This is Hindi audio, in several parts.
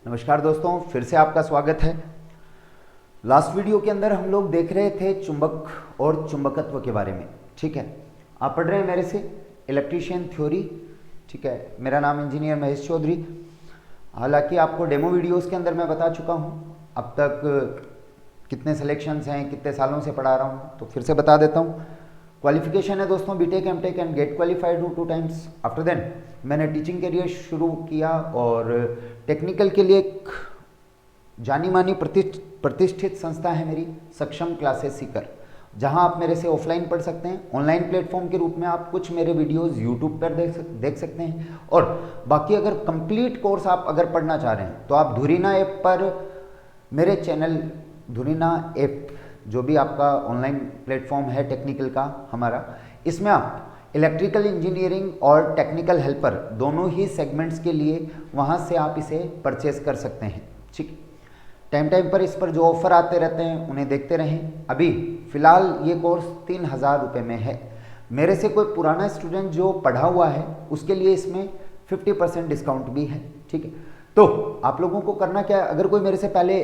नमस्कार दोस्तों, फिर से आपका स्वागत है। लास्ट वीडियो के अंदर हम लोग देख रहे थे चुंबक और चुंबकत्व के बारे में। ठीक है, आप पढ़ रहे हैं मेरे से इलेक्ट्रीशियन थ्योरी। ठीक है, मेरा नाम इंजीनियर महेश चौधरी। हालांकि आपको डेमो वीडियोस के अंदर मैं बता चुका हूँ अब तक कितने सिलेक्शंस हैं, कितने सालों से पढ़ा रहा हूँ, तो फिर से बता देता हूँ। क्वालिफिकेशन है दोस्तों BTech MTech and GATE qualified हूँ 2 टाइम्स। आफ्टर देन मैंने टीचिंग करियर शुरू किया और टेक्निकल के लिए एक जानी मानी प्रतिष्ठित संस्था है मेरी, सक्षम क्लासेस सीकर, जहां आप मेरे से ऑफलाइन पढ़ सकते हैं। ऑनलाइन प्लेटफॉर्म के रूप में आप कुछ मेरे वीडियोस यूट्यूब पर देख सकते हैं। और बाकी अगर कंप्लीट कोर्स आप अगर पढ़ना चाह रहे हैं तो आप धुरीना ऐप पर मेरे चैनल धुरीना ऐप, जो भी आपका ऑनलाइन प्लेटफॉर्म है टेक्निकल का हमारा, इसमें आप इलेक्ट्रिकल इंजीनियरिंग और टेक्निकल हेल्पर दोनों ही सेगमेंट्स के लिए वहाँ से आप इसे परचेज कर सकते हैं। ठीक, टाइम टाइम पर इस पर जो ऑफर आते रहते हैं उन्हें देखते रहें। अभी फ़िलहाल ये कोर्स 3000 रुपये में है। मेरे से कोई पुराना स्टूडेंट जो पढ़ा हुआ है उसके लिए इसमें 50% डिस्काउंट भी है। ठीक है, तो आप लोगों को करना क्या है, अगर कोई मेरे से पहले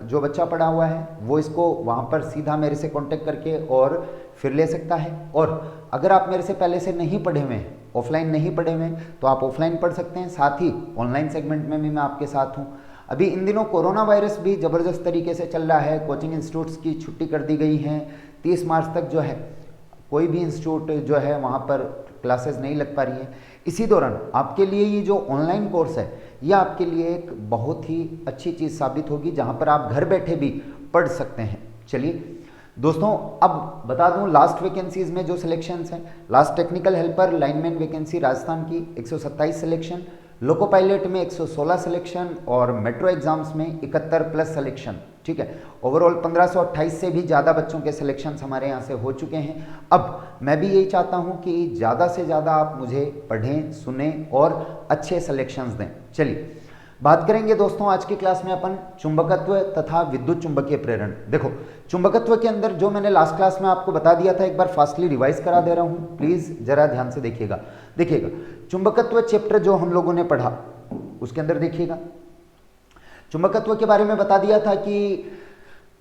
जो बच्चा पढ़ा हुआ है वो इसको वहाँ पर सीधा मेरे से कांटेक्ट करके और फिर ले सकता है। और अगर आप मेरे से पहले से नहीं पढ़े हुए हैं, ऑफलाइन नहीं पढ़े हुए हैं, तो आप ऑफलाइन पढ़ सकते हैं। साथ ही ऑनलाइन सेगमेंट में भी मैं आपके साथ हूँ। अभी इन दिनों कोरोना वायरस भी ज़बरदस्त तरीके से चल रहा है। कोचिंग इंस्टीट्यूट्स की छुट्टी कर दी गई हैं। 30 मार्च तक जो है कोई भी इंस्टीट्यूट जो है वहाँ पर क्लासेस नहीं लग पा रही हैं। इसी दौरान आपके लिए ये जो ऑनलाइन कोर्स है ये आपके लिए एक बहुत ही अच्छी चीज़ साबित होगी, जहाँ पर आप घर बैठे भी पढ़ सकते हैं। चलिए दोस्तों, अब बता दूं लास्ट वैकेंसीज में जो सिलेक्शंस हैं। Last technical helper lineman vacancy Rajasthan की 127 सिलेक्शन, लोको पायलट में 116 सिलेक्शन और मेट्रो एग्जाम्स में 71 प्लस सिलेक्शन। ठीक है, ओवरऑल 1528 से भी ज़्यादा बच्चों के सिलेक्शंस हमारे यहाँ से हो चुके हैं। अब मैं भी यही चाहता हूँ कि ज़्यादा से ज़्यादा आप मुझे पढ़ें, सुने और अच्छे सिलेक्शंस दें। चलिए बात करेंगे दोस्तों आज की क्लास में अपन चुंबकत्व तथा विद्युत चुंबकीय प्रेरण। देखो, चुंबकत्व के अंदर जो मैंने लास्ट क्लास में आपको बता दिया था, एक बार फास्टली रिवाइज करा दे रहा हूँ, प्लीज़ ज़रा ध्यान से देखिएगा। चुंबकत्व चैप्टर जो हम लोगों ने पढ़ा उसके अंदर देखिएगा, चुंबकत्व के बारे में बता दिया था कि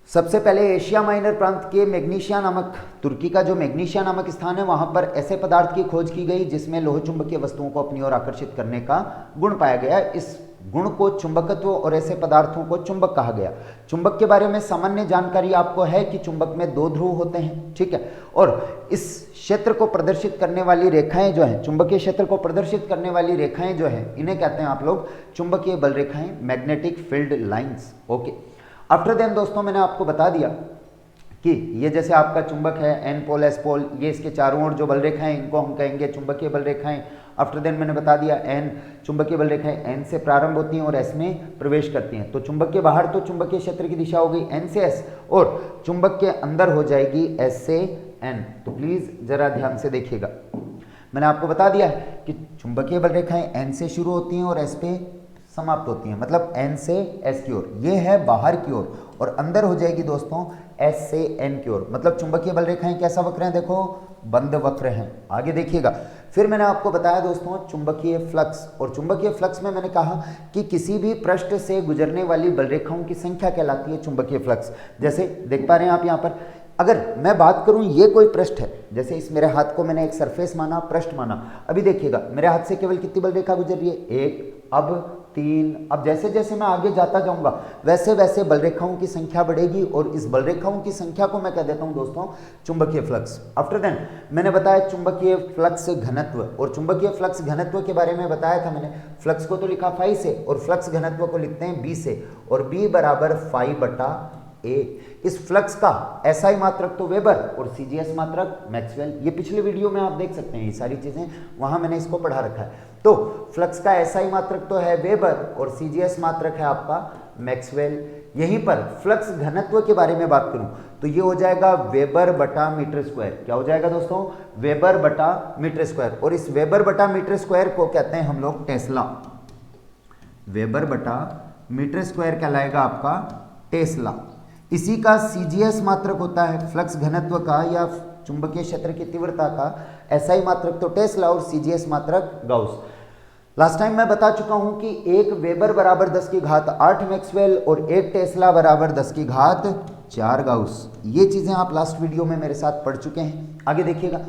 सबसे पहले एशिया माइनर प्रांत के मैग्नीशिया नामक, तुर्की का जो मैग्नीशिया नामक स्थान है, वहां पर ऐसे पदार्थ की खोज की गई जिसमें लोह चुंबकीय वस्तुओं को अपनी ओर आकर्षित करने का गुण पाया गया। इस गुण को चुंबकत्व और ऐसे पदार्थों को चुंबक कहा गया। चुंबक के बारे में सामान्य जानकारी आपको है कि चुंबक में 2 ध्रुव होते हैं। ठीक है, और इस क्षेत्र को प्रदर्शित करने वाली रेखाएं जो हैं, चुंबकीय क्षेत्र को प्रदर्शित करने वाली रेखाएं जो हैं, इन्हें कहते हैं आप लोग चुंबकीय बल रेखाएं, magnetic field lines. Okay, after then दोस्तों मैंने आपको बता दिया कि ये जैसे आपका चुंबक है, एन पोल एस पोल, ये इसके चारों ओर जो बल रेखाएं इनको हम कहेंगे चुंबकीय बल रेखाएं। आफ्टर देन मैंने बता दिया एन चुंबकीय बल रेखाएं एन से प्रारंभ होती हैं और एस में प्रवेश करती हैं। तो चुंबक के बाहर तो चुंबकीय क्षेत्र की दिशा हो गई एन से एस, और चुंबक के अंदर हो जाएगी एस से एन। तो प्लीज जरा ध्यान से देखिएगा, मैंने आपको बता दिया है कि चुंबकीय बल रेखाएं एन से शुरू होती हैं और एस पे समाप्त होती हैं, मतलब एन से एस की ओर, ये है बाहर की ओर, और अंदर हो जाएगी दोस्तों एस से एन की ओर। मतलब चुंबकीय बल रेखाएं कैसा वक्र हैं, देखो बंद वक्र हैं। आगे देखिएगा, फिर मैंने आपको बताया दोस्तों चुंबकीय फ्लक्स, और चुंबकीय फ्लक्स में मैंने कहा कि किसी भी पृष्ठ से गुजरने वाली बल रेखाओं की संख्या कहलाती है चुंबकीय फ्लक्स। जैसे देख पा रहे हैं आप यहाँ पर, अगर मैं बात करूं ये कोई पृष्ठ है, जैसे इस मेरे हाथ को मैंने एक सरफेस माना, पृष्ठ माना। अभी देखिएगा मेरे हाथ से केवल कितनी बल रेखा गुजर रही है, 1, अब 3। अब जैसे जैसे मैं आगे जाता जाऊंगा वैसे वैसे बल रेखाओं की संख्या बढ़ेगी, और इस बल रेखाओं की संख्या को मैं कह देता हूं दोस्तों चुंबकीय फ्लक्स। आफ्टर देन मैंने बताया चुंबकीय फ्लक्स घनत्व, और चुंबकीय फ्लक्स घनत्व के बारे में बताया था मैंने। फ्लक्स को तो लिखा फाई से और फ्लक्स घनत्व को लिखते हैं बी से, और बी बराबर फाई बटा ए। इस फ्लक्स का एसआई मात्रक तो वेबर और सीजीएस मात्रक मैक्सवेल। ये पिछले वीडियो में आप देख सकते हैं, ये सारी चीजें वहां मैंने इसको पढ़ा रखा है। तो फ्लक्स का एसआई मात्रक तो है वेबर और सीजीएस मात्रक है आपका मैक्सवेल। यहीं पर फ्लक्स घनत्व के बारे में बात करूं तो ये हो जाएगा वेबर बटा मीटर स्क्वायर। क्या हो जाएगा दोस्तों, वेबर बटा मीटर स्क्वायर। और इस वेबर बटा मीटर स्क्वायर को कहते हैं हम लोग टेस्ला। वेबर बटा मीटर स्क्वायर कहलाएगा आपका टेस्ला। इसी का सीजीएस मात्रक होता है फ्लक्स घनत्व का या चुंबकीय क्षेत्र की तीव्रता का एसआई मात्रक तो टेस्ला और सीजीएस मात्रक गाउस। लास्ट टाइम मैं बता चुका हूं कि 1 वेबर बराबर 10 की घात 8 मैक्सवेल और 1 टेस्ला बराबर 10 की घात 4 गाउस। ये चीजें आप लास्ट वीडियो में मेरे साथ पढ़ चुके हैं। आगे देखिएगा,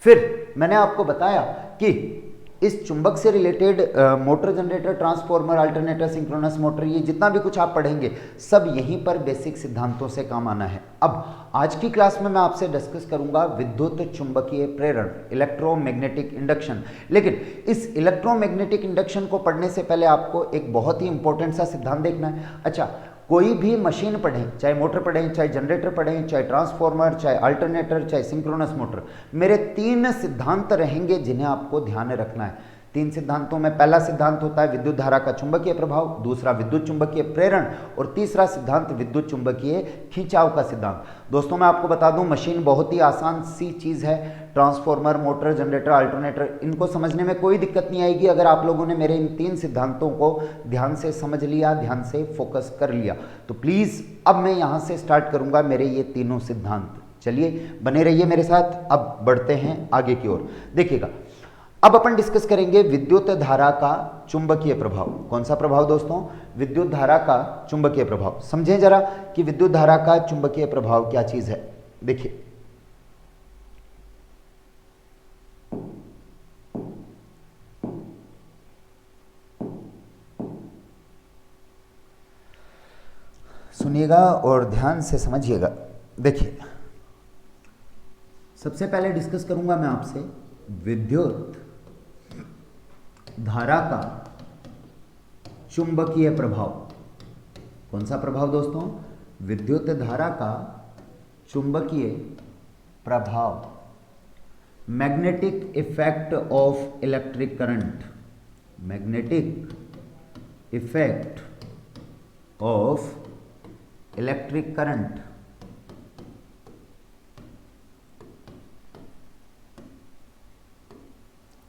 फिर मैंने आपको बताया कि इस चुंबक से related motor, generator, transformer, alternator, synchronous motor, ये जितना भी कुछ आप पढ़ेंगे सब यहीं पर बेसिक सिद्धांतों से काम आना है। अब आज की क्लास में मैं आपसे डिस्कस करूंगा विद्युत चुंबकीय प्रेरण, इलेक्ट्रोमैग्नेटिक इंडक्शन। लेकिन इस इलेक्ट्रोमैग्नेटिक इंडक्शन को पढ़ने से पहले आपको एक बहुत ही इंपॉर्टेंट सा सिद्धांत देखना है। अच्छा, कोई भी मशीन पढ़ें, चाहे मोटर पढ़ें, चाहे जनरेटर पढ़ें, चाहे ट्रांसफॉर्मर, चाहे अल्टरनेटर, चाहे सिंक्रोनस मोटर, मेरे 3 सिद्धांत रहेंगे जिन्हें आपको ध्यान में रखना है। 3 सिद्धांतों में पहला सिद्धांत होता है विद्युत धारा का चुंबकीय प्रभाव, दूसरा विद्युत चुंबकीय प्रेरण और तीसरा सिद्धांत विद्युत चुंबकीय खिंचाव का सिद्धांत। दोस्तों मैं आपको बता दूं, मशीन बहुत ही आसान सी चीज़ है। ट्रांसफॉर्मर, मोटर, जनरेटर, अल्टरनेटर, इनको समझने में कोई दिक्कत नहीं आएगी अगर आप लोगों ने मेरे इन 3 सिद्धांतों को ध्यान से समझ लिया, ध्यान से फोकस कर लिया। तो प्लीज़ अब मैं यहाँ से स्टार्ट करूँगा मेरे ये तीनों सिद्धांत। चलिए बने रहिए मेरे साथ। अब बढ़ते हैं आगे की ओर। देखिएगा, अब अपन डिस्कस करेंगे विद्युत धारा का चुंबकीय प्रभाव। कौन सा प्रभाव दोस्तों? विद्युत धारा का चुंबकीय प्रभाव। समझें जरा कि विद्युत धारा का चुंबकीय प्रभाव क्या चीज है। देखिए, सुनिएगा और ध्यान से समझिएगा। देखिए, सबसे पहले डिस्कस करूंगा मैं आपसे विद्युत धारा का चुंबकीय प्रभाव। कौन सा प्रभाव दोस्तों? विद्युत धारा का चुंबकीय प्रभाव, magnetic effect of electric current, magnetic effect of electric current.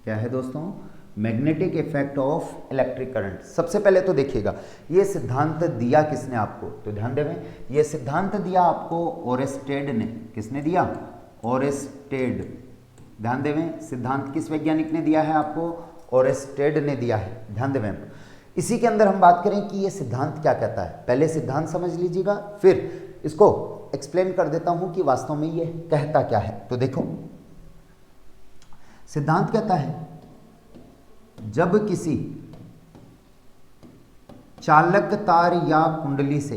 क्या है दोस्तों? Magnetic effect of electric current. सबसे पहले तो देखिएगा, ये सिद्धांत दिया किसने आपको? तो ध्यान देवें, ये सिद्धांत दिया आपको ओरेस्टेड ने। किसने दिया? ओरेस्टेड। ध्यान देवें, सिद्धांत किस वैज्ञानिक ने दिया है आपको? ओरेस्टेड ने दिया है। ध्यान देवें। इसी के अंदर हम बात करें कि ये सिद्धांत क्या कहता है। पहले सिद्धांत समझ लीजिएगा, फिर इसको एक्सप्लेन कर देता हूं कि वास्तव में ये कहता क्या है। तो देखो, सिद्धांत कहता है जब किसी चालक तार या कुंडली से,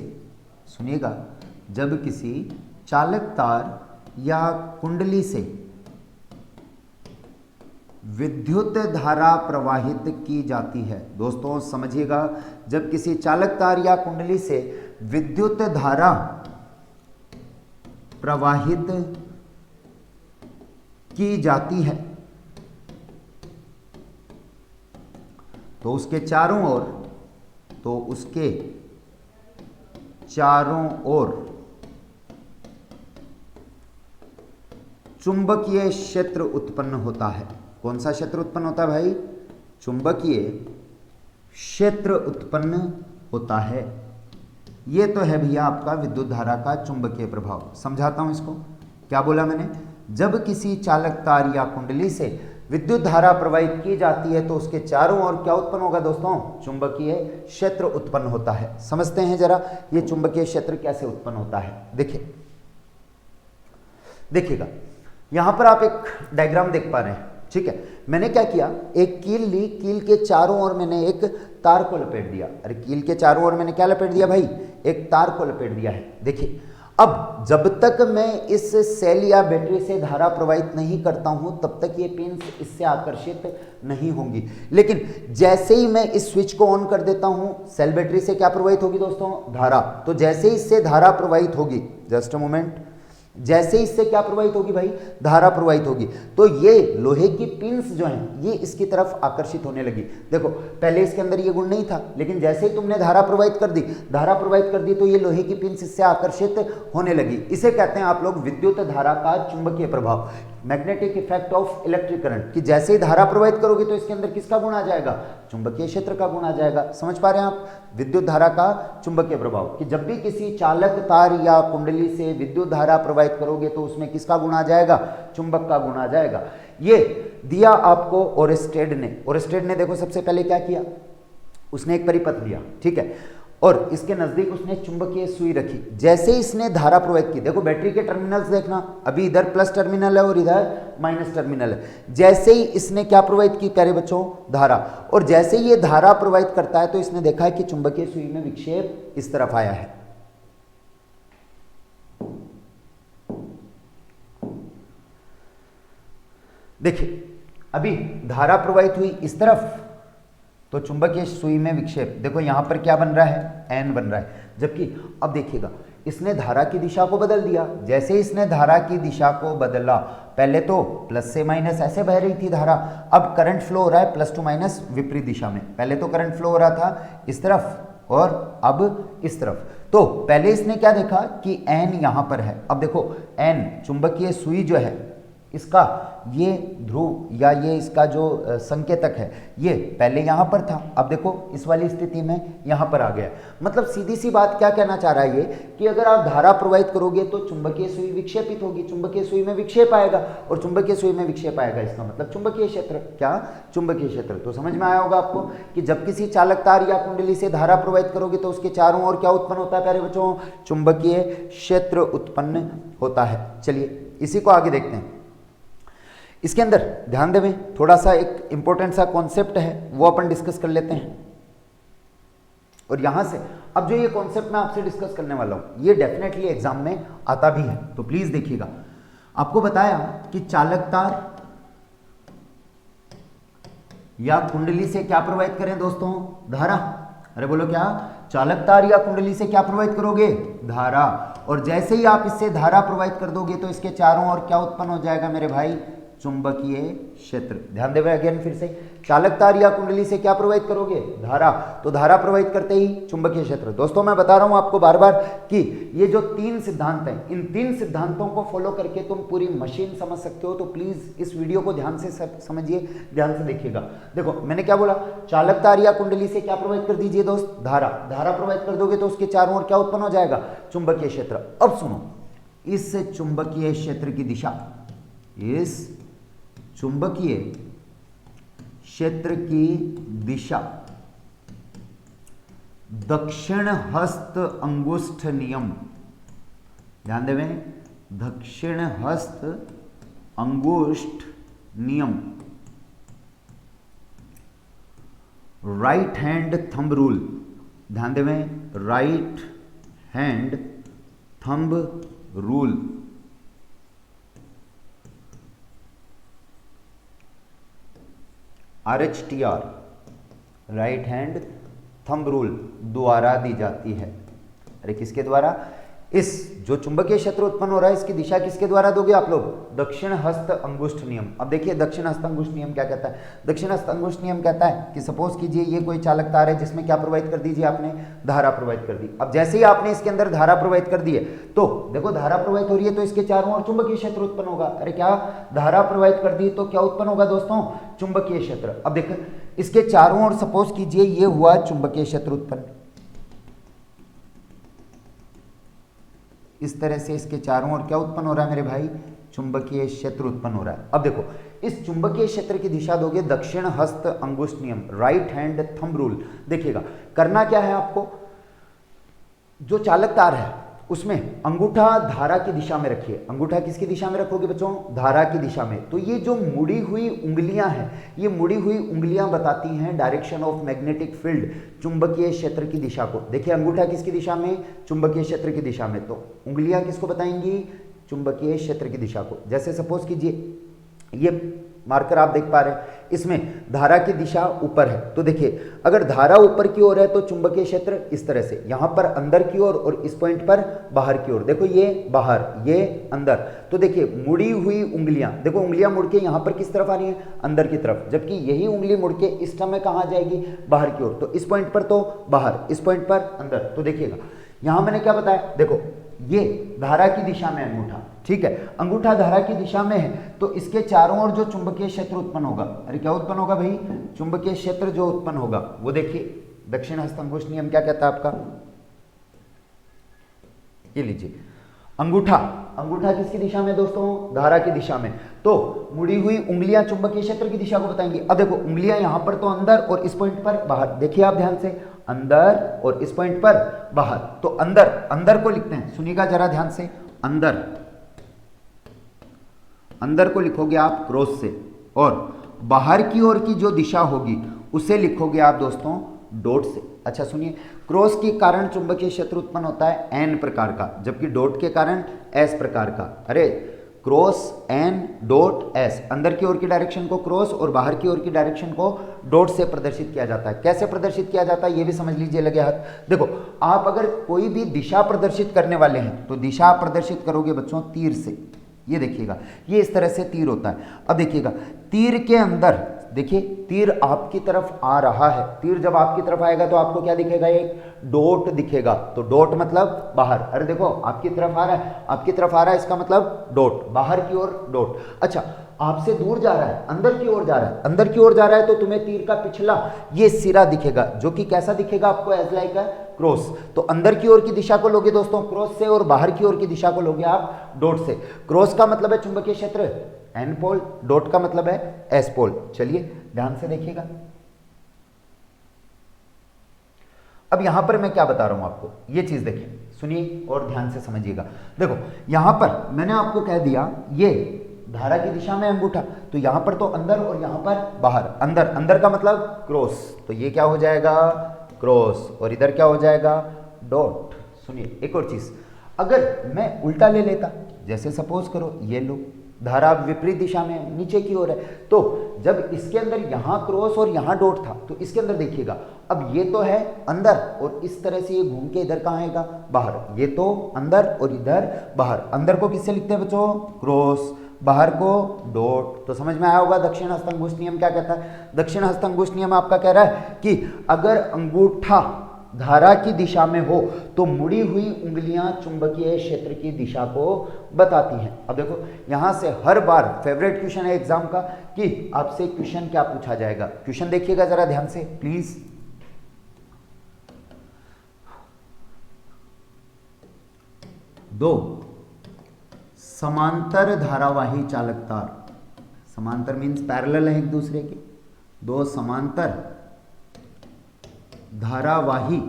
सुनिएगा, जब किसी चालक तार या कुंडली से विद्युत धारा प्रवाहित की जाती है। दोस्तों समझिएगा, जब किसी चालक तार या कुंडली से विद्युत धारा प्रवाहित की जाती है तो उसके चारों ओर चुंबकीय क्षेत्र उत्पन्न होता है। कौन सा क्षेत्र उत्पन्न होता है भाई? चुंबकीय क्षेत्र उत्पन्न होता है। ये तो है भैया आपका विद्युत धारा का चुंबकीय प्रभाव। समझाता हूं इसको। क्या बोला मैंने? जब किसी चालक तार या कुंडली से विद्युत धारा प्रवाहित की जाती है तो उसके चारों ओर क्या उत्पन्न होगा दोस्तों? चुंबकीय क्षेत्र उत्पन्न होता है। समझते हैं जरा ये चुंबकीय क्षेत्र कैसे उत्पन्न होता है। देखिएगा, यहां पर आप एक डायग्राम देख पा रहे हैं। ठीक है, मैंने क्या किया, एक कील ली, कील के चारों ओर मैंने एक तार को लपेट दिया। अरे कील के चारों ओर मैंने क्या लपेट दिया भाई? एक तार को लपेट दिया है। देखिए, अब जब तक मैं इस सेल या बैटरी से धारा प्रवाहित नहीं करता हूं तब तक ये पिंस इससे आकर्षित नहीं होंगी। लेकिन जैसे ही मैं इस स्विच को ऑन कर देता हूं, सेल बैटरी से क्या प्रवाहित होगी दोस्तों? धारा। तो जैसे ही इससे धारा प्रवाहित होगी, जस्ट अ मोमेंट, जैसे इससे क्या प्रवाहित होगी भाई? धारा प्रवाहित होगी, तो ये लोहे की पिंस जो हैं ये इसकी तरफ आकर्षित होने लगी। देखो, पहले इसके अंदर ये गुण नहीं था, लेकिन जैसे ही तुमने धारा प्रवाहित कर दी तो ये लोहे की पिंस इससे आकर्षित होने लगी। इसे कहते हैं आप लोग विद्युत धारा का चुंबकीय प्रभाव, magnetic effect of electric current. कि जैसे ही धारा प्रवाहित करोगे तो इसके अंदर किसका गुण आ जाएगा? चुंबकीय क्षेत्र का गुण आ जाएगा। समझ पा रहे हैं आप? विद्युत धारा का चुंबकीय प्रभाव, कि जब भी किसी चालक तार या कुंडली से विद्युत धारा प्रवाहित करोगे तो उसमें किसका गुण आ जाएगा? चुंबक का गुण आ जाएगा। ये दिया आपको ओरेस्टेड ने देखो सबसे पहले क्या किया, उसने एक परिपथ लिया, ठीक है, और इसके नजदीक उसने चुंबकीय सुई रखी। जैसे ही इसने धारा प्रवाहित की, देखो बैटरी के टर्मिनल्स देखना, अभी इधर प्लस टर्मिनल है और इधर माइनस टर्मिनल है। जैसे ही इसने क्या प्रवाहित की प्यारे बच्चों, धारा, और जैसे ही ये धारा प्रवाहित करता है तो इसने देखा है कि चुंबकीय सुई में विक्षेप इस तरफ आया है। देखिए अभी धारा प्रवाहित हुई इस तरफ, तो चुंबकीय सुई में विक्षेप, देखो यहां पर क्या बन रहा है, एन बन रहा है। जबकि अब देखिएगा इसने धारा की दिशा को बदल दिया। जैसे ही इसने धारा की दिशा को बदला, पहले तो प्लस से माइनस ऐसे बह रही थी धारा, अब करंट फ्लो हो रहा है प्लस टू माइनस विपरीत दिशा में। पहले तो करंट फ्लो हो रहा था इस तरफ और अब इस तरफ। तो पहले इसने क्या देखा कि एन यहां पर है। अब देखो एन चुंबकीय सुई जो है, इसका ये ध्रुव या ये इसका जो संकेतक है, ये पहले यहां पर था, अब देखो इस वाली स्थिति में यहां पर आ गया। मतलब सीधी सी बात क्या कहना चाह रहा है ये, कि अगर आप धारा प्रवाहित करोगे तो चुंबकीय सुई विक्षेपित होगी, चुंबकीय सुई में विक्षेप आएगा, और चुंबकीय सुई में विक्षेप आएगा इसका मतलब चुंबकीय क्षेत्र। क्या? चुंबकीय क्षेत्र। तो समझ में आया होगा आपको कि जब किसी चालक तार या कुंडली से धारा प्रवाहित करोगे तो उसके चारों ओर क्या उत्पन्न होता है प्यारे बच्चों? चुंबकीय क्षेत्र उत्पन्न होता है। चलिए इसी को आगे देखते हैं। इसके अंदर ध्यान देवें, थोड़ा सा एक इंपॉर्टेंट सा कॉन्सेप्ट है वो अपन डिस्कस कर लेते हैं। और यहां से अब जो ये कॉन्सेप्ट मैं आपसे डिस्कस करने वाला हूं, ये डेफिनेटली एग्जाम में आता भी है, तो प्लीज देखिएगा। आपको बताया कि चालक तार या कुंडली से क्या प्रवाहित करें दोस्तों? धारा। अरे बोलो क्या? चालक तार या कुंडली से क्या प्रवाहित करोगे? धारा। और जैसे ही आप इससे धारा प्रवाहित कर दोगे तो इसके चारों ओर क्या उत्पन्न हो जाएगा मेरे भाई? चुंबकीय क्षेत्र। ध्यान देवे अगेन फिर से, चालक तार या कुंडली से क्या प्रवाहित करोगे? धारा। तो धारा प्रवाहित करते ही चुंबकीय क्षेत्र। दोस्तों मैं बता रहा हूं आपको बार बार कि ये जो तीन सिद्धांत हैं, इन तीन सिद्धांतों को फॉलो करके तुम पूरी मशीन समझ सकते हो। तो प्लीज इस वीडियो को ध्यान से समझिए, ध्यान से देखिएगा। देखो मैंने क्या बोला, चालक तार या कुंडली से क्या प्रवाहित कर दीजिए दोस्त? धारा। धारा प्रवाहित कर दोगे तो उसके चारों ओर क्या उत्पन्न हो जाएगा? चुंबकीय क्षेत्र। अब सुनो, इस चुंबकीय क्षेत्र की दिशा, इस चुंबकीय क्षेत्र की दिशा दक्षिण हस्त अंगुष्ठ नियम, ध्यान देवें, दक्षिण हस्त अंगुष्ठ नियम, राइट हैंड थंब रूल, ध्यान देवें, right hand thumb rule, RHTR, right hand thumb rule द्वारा दी जाती है। अरे किसके द्वारा? इस जो चुंबकीय क्षेत्र उत्पन्न हो रहा है इसकी दिशा किसके द्वारा दोगे आप लोग? दक्षिण हस्त अंगुष्ठ नियम। अब देखिए दक्षिण हस्त अंगुष्ठ नियम क्या कहता है? दक्षिण हस्त अंगुष्ठ नियम कहता है कि सपोज कीजिए ये कोई चालक तार है जिसमें क्या प्रवाहित कर दीजिए आपने? धारा प्रवाहित कर दी। अब जैसे ही आपने इसके अंदर धारा प्रवाहित कर दी है तो देखो धारा प्रवाहित हो रही है तो इसके चारों ओर चुंबकीय क्षेत्र उत्पन्न होगा। अरे क्या? धारा प्रवाहित कर दी तो क्या उत्पन्न होगा दोस्तों? चुंबकीय क्षेत्र। अब देखो इसके चारों ओर सपोज कीजिए ये हुआ चुंबकीय क्षेत्र उत्पन्न, इस तरह से इसके चारों ओर क्या उत्पन्न हो रहा है मेरे भाई? चुंबकीय क्षेत्र उत्पन्न हो रहा है। अब देखो इस चुंबकीय क्षेत्र की दिशा दोगे दक्षिण हस्त अंगुष्ठ नियम, राइट हैंड थंब रूल। देखिएगा करना क्या है आपको, जो चालक तार है उसमें अंगूठा धारा की दिशा में रखिए। अंगूठा किसकी दिशा में रखोगे बच्चों? धारा की दिशा में। तो ये जो मुड़ी हुई उंगलियां हैं, ये मुड़ी हुई उंगलियां बताती हैं डायरेक्शन ऑफ मैग्नेटिक फील्ड, चुंबकीय क्षेत्र की दिशा को। देखिए अंगूठा किसकी दिशा में? चुंबकीय क्षेत्र की दिशा में। तो उंगलियां किसको बताएंगी? चुंबकीय क्षेत्र की दिशा को। जैसे सपोज कीजिए ये मार्कर आप देख पा रहे हैं, इसमें धारा की दिशा ऊपर है। तो देखिए अगर धारा ऊपर की ओर है तो चुंबकीय क्षेत्र इस तरह से, यहां पर अंदर की ओर और इस पॉइंट पर बाहर की ओर। देखो ये बाहर, ये अंदर। तो देखिए मुड़ी हुई उंगलियां, देखो उंगलियां मुड़ के यहां पर किस तरफ आ रही है? अंदर की तरफ। जबकि यही उंगली मुड़ के इस समय कहां जाएगी? बाहर की ओर। तो इस पॉइंट पर तो बाहर, इस पॉइंट पर अंदर। तो देखिएगा यहां मैंने क्या बताया, देखो ये धारा की दिशा में अंगूठा, ठीक है, अंगूठा धारा की दिशा में है तो इसके चारों ओर जो चुंबकीय क्षेत्र उत्पन्न होगा, अरे क्या उत्पन्न होगा भाई? चुंबकीय क्षेत्र जो उत्पन्न होगा वो देखिए दक्षिण हस्त अंगुष्ठ नियम क्या कहता है आपका, ये लीजिए। अंगूठा, अंगूठा किसकी दिशा में दोस्तों? धारा की दिशा में। तो मुड़ी हुई उंगलियां चुंबकीय क्षेत्र की दिशा को बताएंगी। अब देखो उंगलियां यहां पर तो अंदर और इस पॉइंट पर बाहर, देखिए आप ध्यान से, अंदर और इस पॉइंट पर बाहर। तो अंदर, अंदर को लिखते हैं, सुनिएगा जरा ध्यान से, अंदर, अंदर को लिखोगे आप क्रॉस से, और बाहर की ओर की जो दिशा होगी उसे लिखोगे आप दोस्तों डॉट से। अच्छा सुनिए, क्रॉस के कारण चुंबकीय क्षेत्र उत्पन्न होता है एन प्रकार का, जबकि डॉट के कारण एस प्रकार का। अरे क्रॉस एन डॉट एस, अंदर की ओर की डायरेक्शन को क्रॉस और बाहर की ओर की डायरेक्शन को डॉट से प्रदर्शित किया जाता है। कैसे प्रदर्शित किया जाता है ये भी समझ लीजिए लगे हाथ। देखो आप अगर कोई भी दिशा प्रदर्शित करने वाले हैं तो दिशा आप प्रदर्शित करोगे बच्चों तीर से। ये देखिएगा, ये इस तरह से तीर होता है। अब देखिएगा तीर के अंदर, देखिए तीर आपकी तरफ आ रहा है, तीर जब आपकी तरफ आएगा तो आपको क्या दिखेगा? एक डॉट दिखेगा। तो डॉट मतलब बाहर। अरे देखो आपकी तरफ आ रहा है, आपकी तरफ आ रहा है, इसका मतलब डॉट, बाहर की ओर डॉट। अच्छा आपसे दूर जा रहा है, अंदर की ओर जा रहा है, अंदर की ओर जा रहा है तो तुम्हें तीर का पिछला ये सिरा दिखेगा, जो कि कैसा दिखेगा आपको? As like a cross. तो अंदर की ओर की दिशा को लोगे दोस्तों क्रॉस से, और बाहर की ओर की दिशा को लोगे आप डॉट से। क्रॉस का मतलब है चुंबकीय क्षेत्र एन पोल, डॉट का मतलब है एस पोल। चलिए ध्यान से देखिएगा। अब यहां पर मैं क्या बता रहा हूं आपको, ये चीज देखिए, सुनिए और ध्यान से समझिएगा। देखो यहां पर मैंने आपको कह दिया ये धारा की दिशा में अंगूठा, तो यहां पर तो अंदर और यहां पर बाहर। अंदर, अंदर का मतलब क्रॉस, तो ये क्या हो जाएगा? क्रॉस, और इधर क्या हो जाएगा? डॉट। सुनिए एक और चीज, अगर मैं उल्टा ले लेता, जैसे सपोज करो ये लो, धारा विपरीत दिशा में नीचे की ओर है, तो जब इसके अंदर यहां क्रॉस और यहां डॉट था तो इसके अंदर देखिएगा, अब ये तो है अंदर और इस तरह से ये घूम के इधर कहां आएगा? बाहर। ये तो अंदर और इधर बाहर। अंदर को किससे लिखते हैं बच्चों? क्रॉस, बाहर को डॉट। तो समझ में आया होगा दक्षिण हस्तंगुष्ठ नियम क्या कहता है? दक्षिण हस्तंगुष्ठ नियम आपका कह रहा है कि अगर अंगूठा धारा की दिशा में हो तो मुड़ी हुई उंगलियां चुंबकीय क्षेत्र की दिशा को बताती हैं। अब देखो यहां से हर बार फेवरेट क्वेश्चन है एग्जाम का कि आपसे क्वेश्चन क्या पूछा जाएगा। क्वेश्चन देखिएगा जरा ध्यान से प्लीज। दो समांतर धारावाही चालक तार, समांतर मीन्स पैरेलल है एक दूसरे के, दो समांतर धारावाही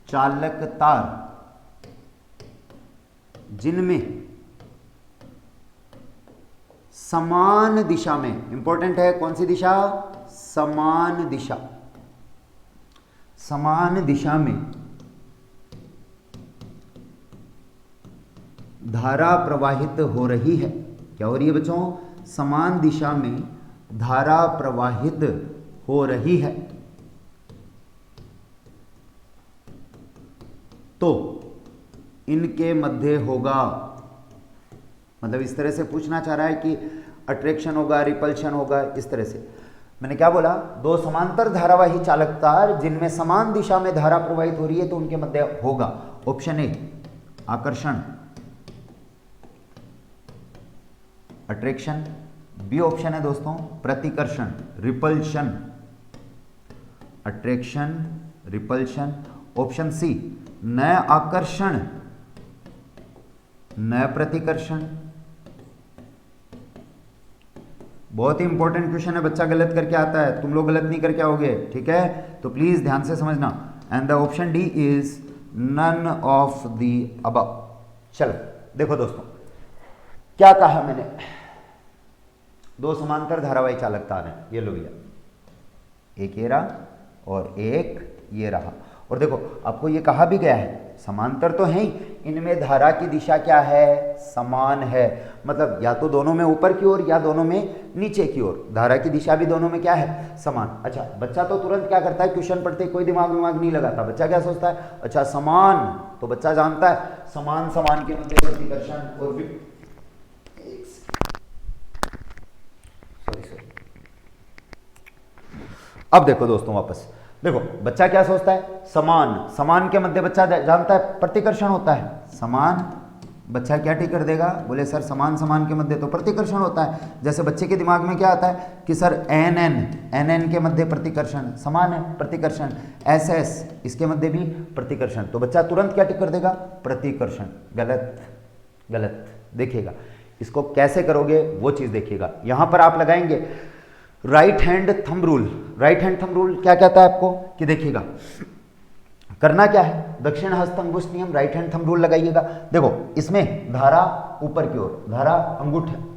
चालक तार जिनमें समान दिशा में, इंपॉर्टेंट है कौन सी दिशा? समान दिशा, समान दिशा में धारा प्रवाहित हो रही है। क्या हो रही है बच्चों? समान दिशा में धारा प्रवाहित हो रही है, तो इनके मध्य होगा, मतलब इस तरह से पूछना चाह रहा है कि अट्रैक्शन होगा, रिपल्शन होगा, इस तरह से। मैंने क्या बोला? दो समांतर धारावाही चालक तार जिनमें समान दिशा में धारा प्रवाहित हो रही है तो उनके मध्य होगा। ऑप्शन ए आकर्षण, अट्रैक्शन। बी ऑप्शन है दोस्तों प्रतिकर्षण, repulsion, attraction, repulsion. Option C न आकर्षण न प्रतिकर्षण। बहुत ही इंपॉर्टेंट क्वेश्चन है, बच्चा गलत करके आता है, तुम लोग गलत नहीं करके आओगे, ठीक है? तो प्लीज ध्यान से समझना। And the option D is none of the above. चलो देखो दोस्तों क्या कहा मैंने, दो समांतर धारावाही चालक तार हैं, ये लो भैया, एक ये रहा और एक ये रहा। और देखो आपको ये कहा भी गया है समांतर तो है ही, इनमें धारा की दिशा क्या है? समान है, मतलब या तो दोनों में ऊपर की ओर या दोनों में नीचे की ओर, धारा की दिशा भी दोनों में क्या है? समान। अच्छा बच्चा तो तुरंत क्या करता है, क्वेश्चन पढ़ते कोई दिमाग नहीं लगाता, बच्चा क्या सोचता है? अच्छा समान, तो बच्चा जानता है समान समान के मध्य प्रतिकर्षण और अब देखो दोस्तों वापस देखो, बच्चा क्या सोचता है? समान, समान के मध्य बच्चा जानता है प्रतिकर्षण होता है, समान बच्चा क्या टिक कर देगा, बोले सर समान समान के मध्य तो प्रतिकर्षण होता है। जैसे बच्चे के दिमाग में क्या आता है कि सर एन एन के मध्य प्रतिकर्षण समान है, प्रतिकर्षण, एस एस इसके मध्य भी प्रतिकर्षण, तो बच्चा तुरंत क्या टिक कर देगा, प्रतिकर्षण। गलत, गलत। देखिएगा इसको कैसे करोगे वो चीज देखिएगा। यहां पर आप लगाएंगे right hand thumb rule. Right hand thumb rule क्या कहता है आपको कि देखिएगा करना क्या है, दक्षिण हस्त अंगुष्ठ नियम, राइट हैंड थंब रूल लगाइएगा। देखो इसमें धारा ऊपर की ओर, धारा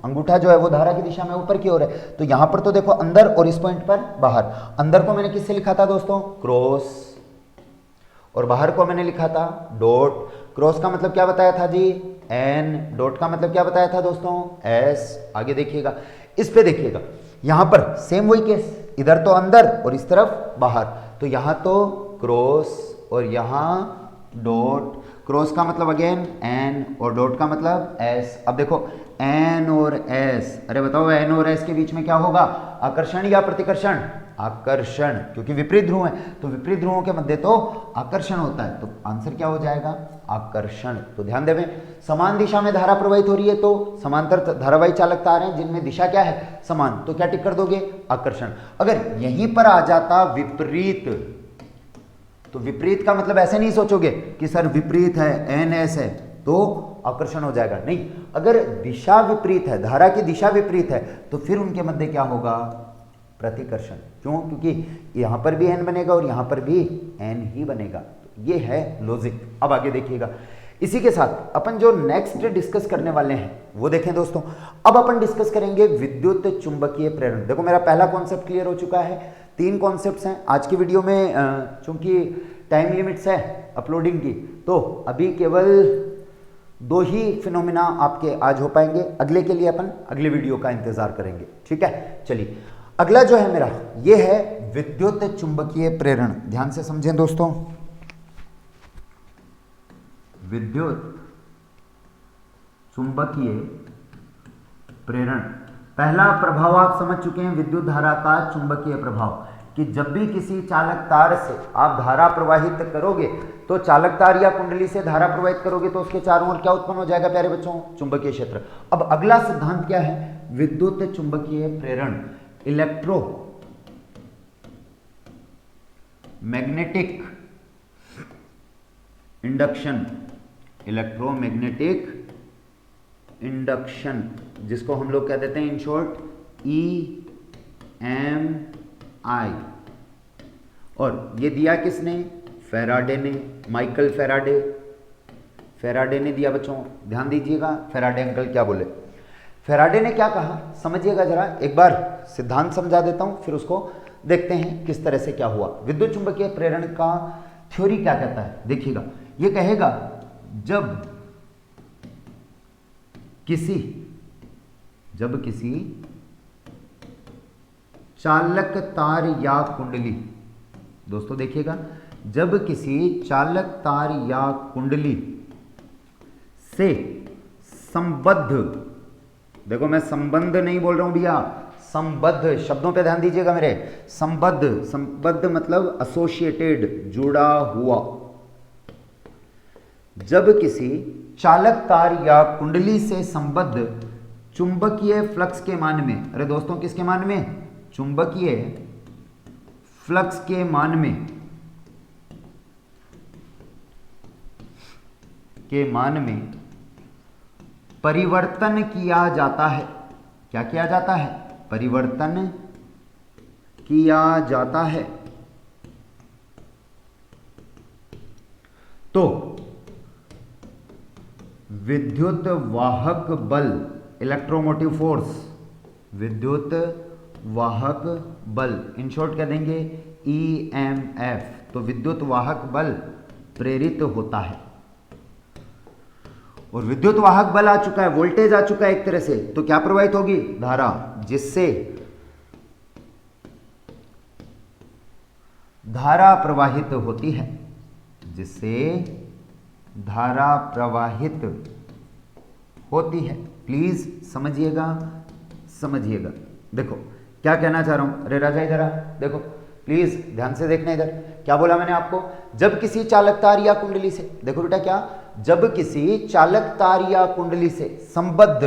अंगूठा जो है वो धारा की दिशा में ऊपर की ओर है, तो यहां पर तो देखो अंदर और इस पॉइंट पर बाहर। अंदर को मैंने किससे लिखा था दोस्तों, क्रॉस, और बाहर को मैंने लिखा था डॉट। क्रॉस का मतलब क्या बताया था जी, एन, डॉट का मतलब क्या बताया था दोस्तों, एस। आगे देखिएगा, इस पे देखिएगा, यहां पर सेम वही केस, इधर तो अंदर और इस तरफ बाहर, तो यहां तो क्रॉस और यहां डॉट। क्रॉस का मतलब अगेन एन और डॉट का मतलब एस। अब देखो एन और एस, अरे बताओ एन और एस के बीच में क्या होगा, आकर्षण या प्रतिकर्षण, आकर्षण, क्योंकि विपरीत ध्रुव है तो विपरीत ध्रुवों के मध्य तो आकर्षण होता है, तो आंसर क्या हो जाएगा, आकर्षण। तो ध्यान देवें, समान दिशा में धारा प्रवाहित हो रही है तो समांतर धारावाही चालक तार हैं जिनमें दिशा क्या है, समान, तो क्या टिक कर दोगे, आकर्षण। अगर यहीं पर आ जाता विपरीत, तो विपरीत का मतलब ऐसे नहीं सोचोगे कि सर विपरीत है, एन एस है तो आकर्षण हो जाएगा, नहीं। अगर दिशा विपरीत है, धारा की दिशा विपरीत है, तो फिर उनके मध्य क्या होगा, प्रतिकर्षण। क्यों, क्योंकि यहां पर भी एन बनेगा और यहां पर भी एन ही बनेगा। ये है लॉजिक। अब आगे देखिएगा, इसी के साथ अपन जो नेक्स्ट डिस्कस करने वाले हैं वो देखें दोस्तों। अब अपन डिस्कस करेंगे विद्युत चुंबकीय प्रेरण। देखो मेरा पहला कॉन्सेप्ट क्लियर हो चुका है, 3 कॉन्सेप्ट्स हैं आज की वीडियो में। चूंकि टाइम लिमिट्स है अपलोडिंग की, तो अभी केवल 2 ही फिनोमिना आपके आज हो पाएंगे। अगले के लिए अपन अगले वीडियो का इंतजार करेंगे, ठीक है। चलिए अगला जो है मेरा, ये है विद्युत चुंबकीय प्रेरण। ध्यान से समझें दोस्तों, विद्युत चुंबकीय प्रेरण। पहला प्रभाव आप समझ चुके हैं, विद्युत धारा का चुंबकीय प्रभाव, कि जब भी किसी चालक तार से आप धारा प्रवाहित करोगे, तो चालक तार या कुंडली से धारा प्रवाहित करोगे तो उसके चारों ओर क्या उत्पन्न हो जाएगा प्यारे बच्चों, चुंबकीय क्षेत्र। अब अगला सिद्धांत क्या है, विद्युत चुंबकीय प्रेरण, electro magnetic induction, electromagnetic induction, जिसको हम लोग कह देते हैं इन शॉर्ट EMI। और ये दिया किसने, फैराडे ने, माइकल फैराडे। फैराडे ने दिया बच्चों, ध्यान दीजिएगा फैराडे अंकल क्या बोले। फैराडे ने क्या कहा समझिएगा जरा, एक बार सिद्धांत समझा देता हूं फिर उसको देखते हैं किस तरह से क्या हुआ। विद्युत चुंबकीय प्रेरण का थ्योरी क्या कहता है, देखिएगा, ये कहेगा जब किसी चालक तार या कुंडली, दोस्तों देखिएगा, जब किसी चालक तार या कुंडली से संबद्ध, देखो मैं संबंध नहीं बोल रहा हूं भैया, संबद्ध, शब्दों पे ध्यान दीजिएगा मेरे, संबद्ध मतलब एसोसिएटेड, जुड़ा हुआ। जब किसी चालक तार या कुंडली से संबद्ध चुंबकीय फ्लक्स के मान में, अरे दोस्तों किसके मान में, चुंबकीय फ्लक्स के मान में परिवर्तन किया जाता है। क्या किया जाता है, परिवर्तन किया जाता है, तो विद्युत वाहक बल, इलेक्ट्रोमोटिव फोर्स, विद्युत वाहक बल, इन शॉर्ट कह देंगे EMF, तो विद्युत वाहक बल प्रेरित होता है। और विद्युत वाहक बल आ चुका है, वोल्टेज आ चुका है एक तरह से, तो क्या प्रवाहित होगी, धारा, जिससे धारा प्रवाहित होती है, जिससे धारा प्रवाहित होती है। प्लीज समझिएगा। देखो क्या कहना चाह रहा हूं, अरे राजा इधर आ, देखो प्लीज ध्यान से देखना इधर, क्या बोला मैंने आपको, जब किसी चालक तार या कुंडली से, देखो बेटा क्या, जब किसी चालक तार या कुंडली से संबद्ध,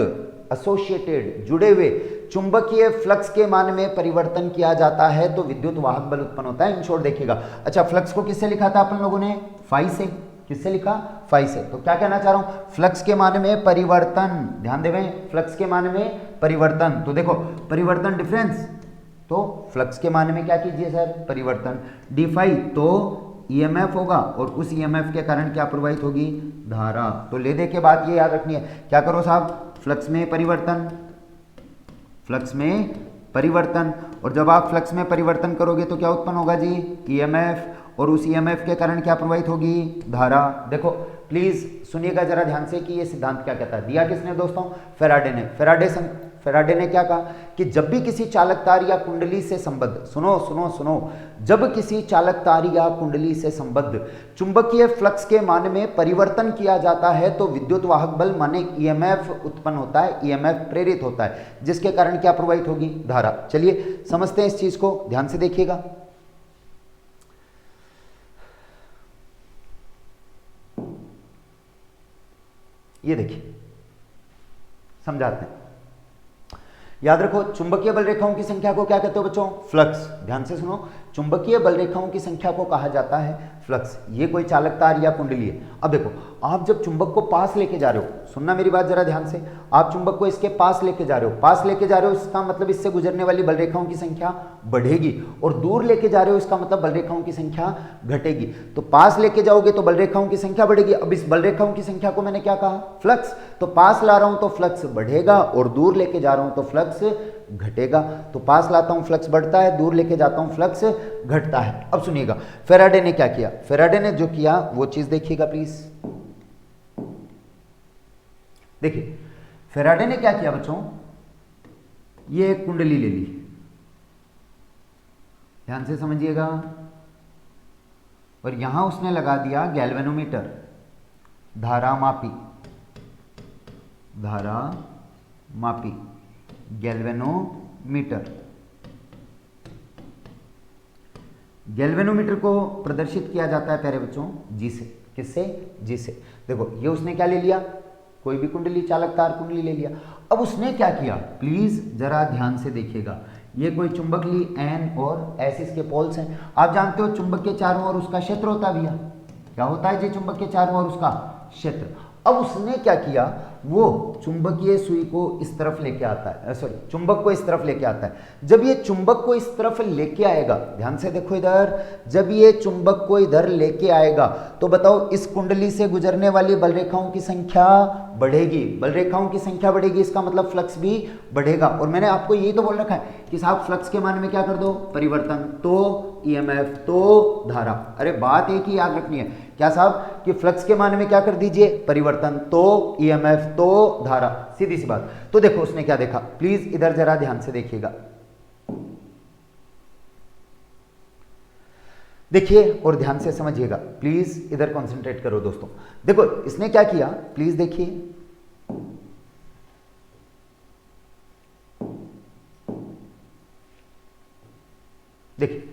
एसोसिएटेड, जुड़े हुए चुंबकीय फ्लक्स के मान में परिवर्तन किया जाता है तो विद्युत वाहक बल उत्पन्न होता है। इन शॉर्ट देखिएगा। अच्छा, फ्लक्स को किससे लिखा था अपन लोगों ने, फाई से, किससे लिखा, फाई से। तो क्या कहना चाह रहा हूं, फ्लक्स के मान में परिवर्तन, ध्यान देवें, फ्लक्स के मान में परिवर्तन, तो देखो परिवर्तन डिफरेंस, तो फ्लक्स के मान में क्या कीजिए सर, परिवर्तन, डी फाई तो ईएमएफ होगा और उस ईएमएफ के कारण क्या प्रवाहित होगी, धारा। तो ले दे के बात ये याद रखनी है, क्या करो साहब, फ्लक्स में परिवर्तन, फ्लक्स में परिवर्तन, और जब आप फ्लक्स में परिवर्तन करोगे तो क्या उत्पन्न होगा जी, ईएमएफ, और उस ईएमएफ के कारण क्या प्रवाहित होगी, धारा। देखो प्लीज सुनिएगा जरा ध्यान से कि ये सिद्धांत क्या कहता है, दिया किसने दोस्तों, फेराडे ने। फेराडे ने क्या कहा कि जब भी किसी चालक तार या कुंडली से संबद्ध, सुनो सुनो सुनो, जब किसी चालक तार या कुंडली से संबद्ध चुंबकीय फ्लक्स के मान में परिवर्तन किया जाता है तो विद्युत वाहक बल माने ईएमएफ उत्पन्न होता है, ईएमएफ प्रेरित होता है, जिसके कारण क्या प्रवाहित होगी, धारा। चलिए समझते हैं इस चीज को, ध्यान से देखिएगा। ये देखिए समझाते हैं, याद रखो चुंबकीय बल रेखाओं की संख्या को क्या कहते हो बच्चों, फ्लक्स। ध्यान से सुनो, चुंबकीय बल रेखाओं की संख्या को कहा जाता है फ्लक्स। ये कोई चालक तार या कुंडली है। अब देखो, आप जब चुंबक को पास लेके जा रहे हो, सुनना मेरी बात जरा ध्यान से, आप चुंबक को इसके पास लेके जा रहे हो, पास लेके जा रहे हो, इसका मतलब इससे गुजरने वाली बल रेखाओं की संख्या बढ़ेगी, और दूर लेके जा रहे हो इसका मतलब बल रेखाओं की संख्या घटेगी। तो पास लेके जाओगे तो बल रेखाओं की संख्या बढ़ेगी। अब इस बल रेखाओं की संख्या को मैंने क्या कहा, फ्लक्स। तो पास ला रहा हूं तो फ्लक्स बढ़ेगा, और दूर लेके जा रहा हूं तो फ्लक्स घटेगा। तो पास लाता हूं फ्लक्स बढ़ता है, दूर लेके जाता हूं फ्लक्स घटता है। अब सुनिएगा फेराडे ने क्या किया, फेराडे ने जो किया वो चीज देखिएगा प्लीज। देखिए फेराडे ने क्या किया बच्चों, ये एक कुंडली ले ली, ध्यान से समझिएगा, और यहां उसने लगा दिया गैल्वेनोमीटर, धारा मापी, धारा मापी, गैल्वेनोमीटर। गैल्वेनोमीटर को प्रदर्शित किया जाता है प्यारे बच्चों जी से, किससे, जी से। देखो ये उसने क्या ले लिया, कोई भी कुंडली, चालक तार कुंडली ले लिया। अब उसने क्या किया, प्लीज जरा ध्यान से देखिएगा, ये कोई चुंबक ली एन और एस इसके पोल्स हैं। आप जानते हो चुंबक के चारों ओर उसका क्षेत्र होता है भैया, क्या होता है जी, चुंबक के चारों ओर उसका क्षेत्र। अब उसने क्या किया, वो चुंबकीय सुई को इस तरफ लेके आता है, सॉरी चुंबक को इस तरफ लेके आता है। जब ये चुंबक को इस तरफ लेके आएगा, ध्यान से देखो इधर, जब ये चुंबक को इधर लेके आएगा तो बताओ इस कुंडली से गुजरने वाली बल रेखाओं की संख्या बढ़ेगी, बल रेखाओं की संख्या बढ़ेगी, इसका मतलब फ्लक्स भी बढ़ेगा। और मैंने आपको यही तो बोल रखा है कि साहब फ्लक्स के मान में क्या कर दो, परिवर्तन, तो ईएमएफ, तो धारा। अरे बात एक ही याद रखनी है, क्या साहब कि फ्लक्स के मान में क्या कर दीजिए, परिवर्तन, तो ईएमएफ, तो धारा, सीधी सी बात। तो देखो उसने क्या देखा, प्लीज इधर जरा ध्यान से देखिएगा, देखिए और ध्यान से समझिएगा, प्लीज इधर कंसंट्रेट करो दोस्तों। देखो इसने क्या किया, प्लीज देखिए, देखिए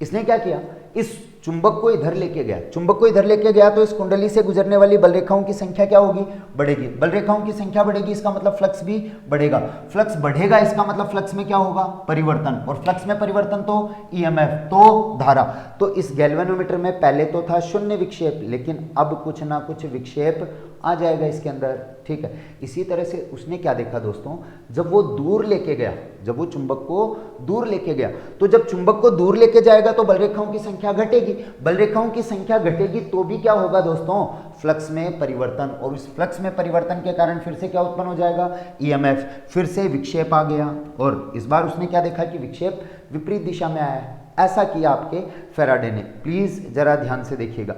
इसने क्या किया, इस चुंबक को इधर लेके गया, चुंबक को इधर लेके गया तो इस कुंडली से गुजरने वाली बल रेखाओं की संख्या क्या होगी, बढ़ेगी। बल रेखाओं की संख्या बढ़ेगी, इसका मतलब फ्लक्स भी बढ़ेगा। फ्लक्स बढ़ेगा, इसका मतलब फ्लक्स में क्या होगा, परिवर्तन, और फ्लक्स में परिवर्तन तो ईएमएफ, तो धारा। तो इस गैल्वेनोमीटर में पहले तो था शून्य विक्षेप, लेकिन अब कुछ ना कुछ विक्षेप आ जाएगा इसके अंदर, ठीक है। इसी तरह से उसने क्या देखा दोस्तों, जब वो दूर लेके गया, जब वो चुंबक को दूर लेके गया, तो जब चुंबक को दूर लेके जाएगा तो बल रेखाओं की संख्या घटेगी, बल रेखाओं की संख्या घटेगी तो भी क्या होगा दोस्तों, फ्लक्स में परिवर्तन, और उस फ्लक्स में परिवर्तन के कारण फिर से क्या उत्पन्न हो जाएगा, ईएमएफ, फिर से विक्षेप आ गया। और इस बार उसने क्या देखा कि विक्षेप विपरीत दिशा में आया है। ऐसा किया आपके फेराडे ने, प्लीज जरा ध्यान से देखिएगा।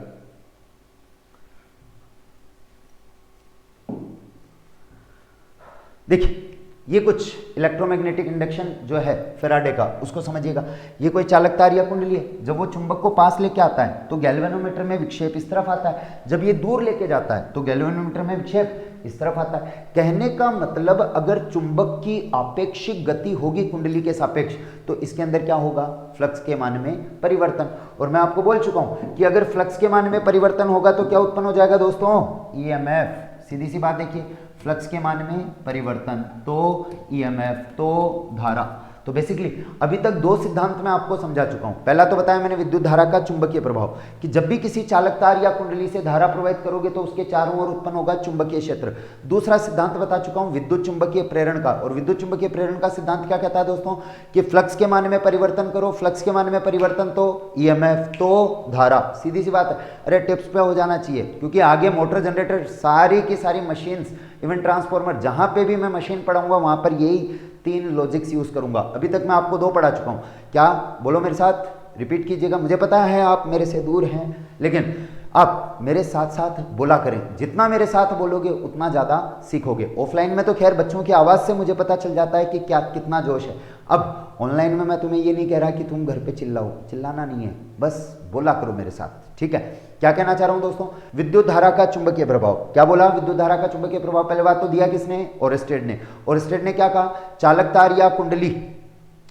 देखिए ये कुछ इलेक्ट्रोमैग्नेटिक इंडक्शन जो है फेराडे का, उसको समझिएगा। ये कोई चालक तार या कुंडली है, जब वो चुंबक को पास लेके आता है तो गैल्वेनोमीटर में विक्षेप इस तरफ आता है, जब ये दूर लेके जाता है तो गैल्वेनोमीटर में विक्षेप इस तरफ आता है। कहने का मतलब अगर चुंबक की आपेक्षिक गति होगी कुंडली के सापेक्ष तो इसके अंदर क्या होगा, फ्लक्स के मान में परिवर्तन। और मैं आपको बोल चुका हूं कि अगर फ्लक्स के मान में परिवर्तन होगा तो क्या उत्पन्न हो जाएगा दोस्तों, ईएमएफ। सीधी सी बात देखिए, फ्लक्स के मान में परिवर्तन तो ईएमएफ तो धारा। तो बेसिकली अभी तक दो सिद्धांत मैं आपको समझा चुका हूं। पहला तो बताया मैंने विद्युत धारा का चुंबकीय प्रभाव, कि जब भी किसी चालक तार या कुंडली से धारा प्रवाहित करोगे तो उसके चारों ओर उत्पन्न होगा चुंबकीय क्षेत्र। दूसरा सिद्धांत बता चुका हूं विद्युत चुंबकीय प्रेरण का, और विद्युत चुंबकीय प्रेरण का सिद्धांत क्या कहता है दोस्तों, कि फ्लक्स के मान में परिवर्तन करो, फ्लक्स के मान में परिवर्तन तो ईएमएफ तो धारा। सीधी सी बात है। अरे टिप्स पे हो जाना चाहिए, क्योंकि आगे मोटर जनरेटर सारी की सारी मशीन्स, इवन ट्रांसफॉर्मर, जहां पे भी मैं मशीन पढ़ाऊंगा वहां पर यही 3 लॉजिक्स यूज करूंगा। अभी तक मैं आपको 2 पढ़ा चुका हूं। क्या बोलो मेरे साथ, रिपीट कीजिएगा। मुझे पता है आप मेरे से दूर हैं, लेकिन आप मेरे साथ साथ बोला करें। जितना मेरे साथ बोलोगे उतना ज़्यादा सीखोगे। ऑफलाइन में तो खैर बच्चों की आवाज़ से मुझे पता चल जाता है कि क्या कितना जोश है। अब ऑनलाइन में मैं तुम्हें ये नहीं कह रहा कि तुम घर पे चिल्लाओ, चिल्लाना नहीं है, बस बोला करो मेरे साथ, ठीक है। क्या कहना चाह रहा हूं दोस्तों, विद्युत धारा का चुंबकीय प्रभाव। क्या बोला, विद्युत धारा का चुंबकीय प्रभाव। पहले बात तो दिया किसने, ओरस्टेड ने। ओरस्टेड ने क्या कहा, चालक तार या कुंडली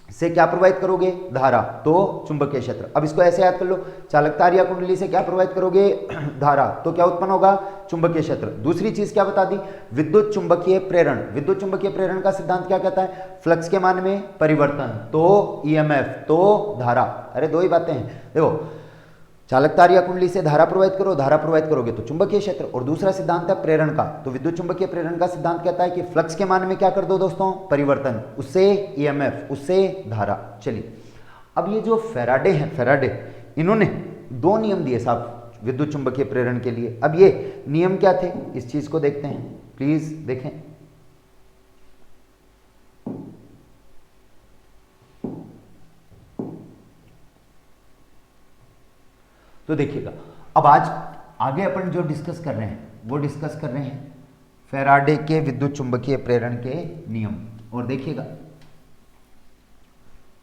से क्या प्रवाहित करोगे, धारा तो चुंबकीय क्षेत्र। अब इसको ऐसे याद कर लो, चालक तार या कुंडली से क्या प्रवाहित करोगे, धारा, तो क्या उत्पन्न होगा, चुंबकीय क्षेत्र। दूसरी चीज क्या बता दी, विद्युत चुंबकीय प्रेरण। विद्युत चुंबकीय प्रेरण का सिद्धांत क्या कहता है, फ्लक्स के मान में परिवर्तन तो ईएमएफ तो धारा। अरे 2 ही बातें हैं। देखो, चालक तार या कुंडली से धारा प्रवाहित करो, धारा प्रवाहित करोगे तो चुंबकीय क्षेत्र। और दूसरा सिद्धांत है प्रेरण का। तो विद्युत चुंबकीय प्रेरण का सिद्धांत कहता है कि फ्लक्स के मान में क्या कर दो दोस्तों, परिवर्तन, उससे ईएमएफ, उससे धारा। चलिए, अब ये जो फैराडे हैं, फैराडे, इन्होंने 2 नियम दिए साहब विद्युत चुंबकीय प्रेरण के लिए। अब ये नियम क्या थे, इस चीज को देखते हैं, प्लीज देखें। तो देखिएगा, अब आज आगे अपन जो डिस्कस कर रहे हैं वो डिस्कस कर रहे हैं फैराडे के विद्युत चुंबकीय प्रेरण के नियम। और देखिएगा,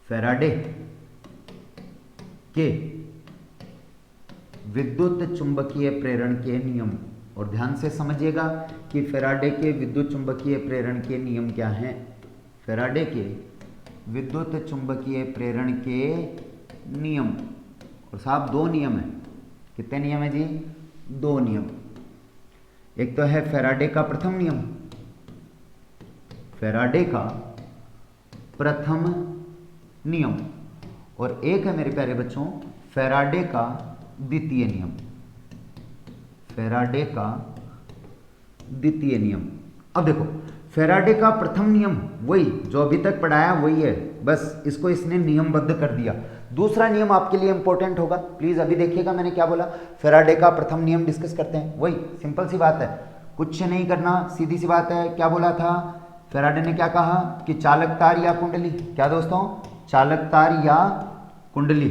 फैराडे के विद्युत चुंबकीय प्रेरण के नियम। और ध्यान से समझिएगा कि फैराडे के विद्युत चुंबकीय प्रेरण के नियम क्या हैं। फैराडे के विद्युत चुंबकीय प्रेरण के नियम, और साहब 2 नियम है। कितने नियम है जी, 2 नियम। एक तो है फैराडे का प्रथम नियम, फैराडे का प्रथम नियम, और एक है मेरे प्यारे बच्चों फैराडे का द्वितीय नियम। फैराडे का द्वितीय नियम। अब देखो, फैराडे का प्रथम नियम वही जो अभी तक पढ़ाया वही है, बस इसको इसने नियमबद्ध कर दिया। दूसरा नियम आपके लिए इंपॉर्टेंट होगा, प्लीज अभी देखिएगा मैंने क्या बोला। फैराडे का प्रथम नियम डिस्कस करते हैं, वही सिंपल सी बात है, कुछ नहीं करना, सीधी सी बात है। क्या बोला था फैराडे ने, क्या कहा कि चालक तार या कुंडली, क्या दोस्तों, चालक तार या कुंडली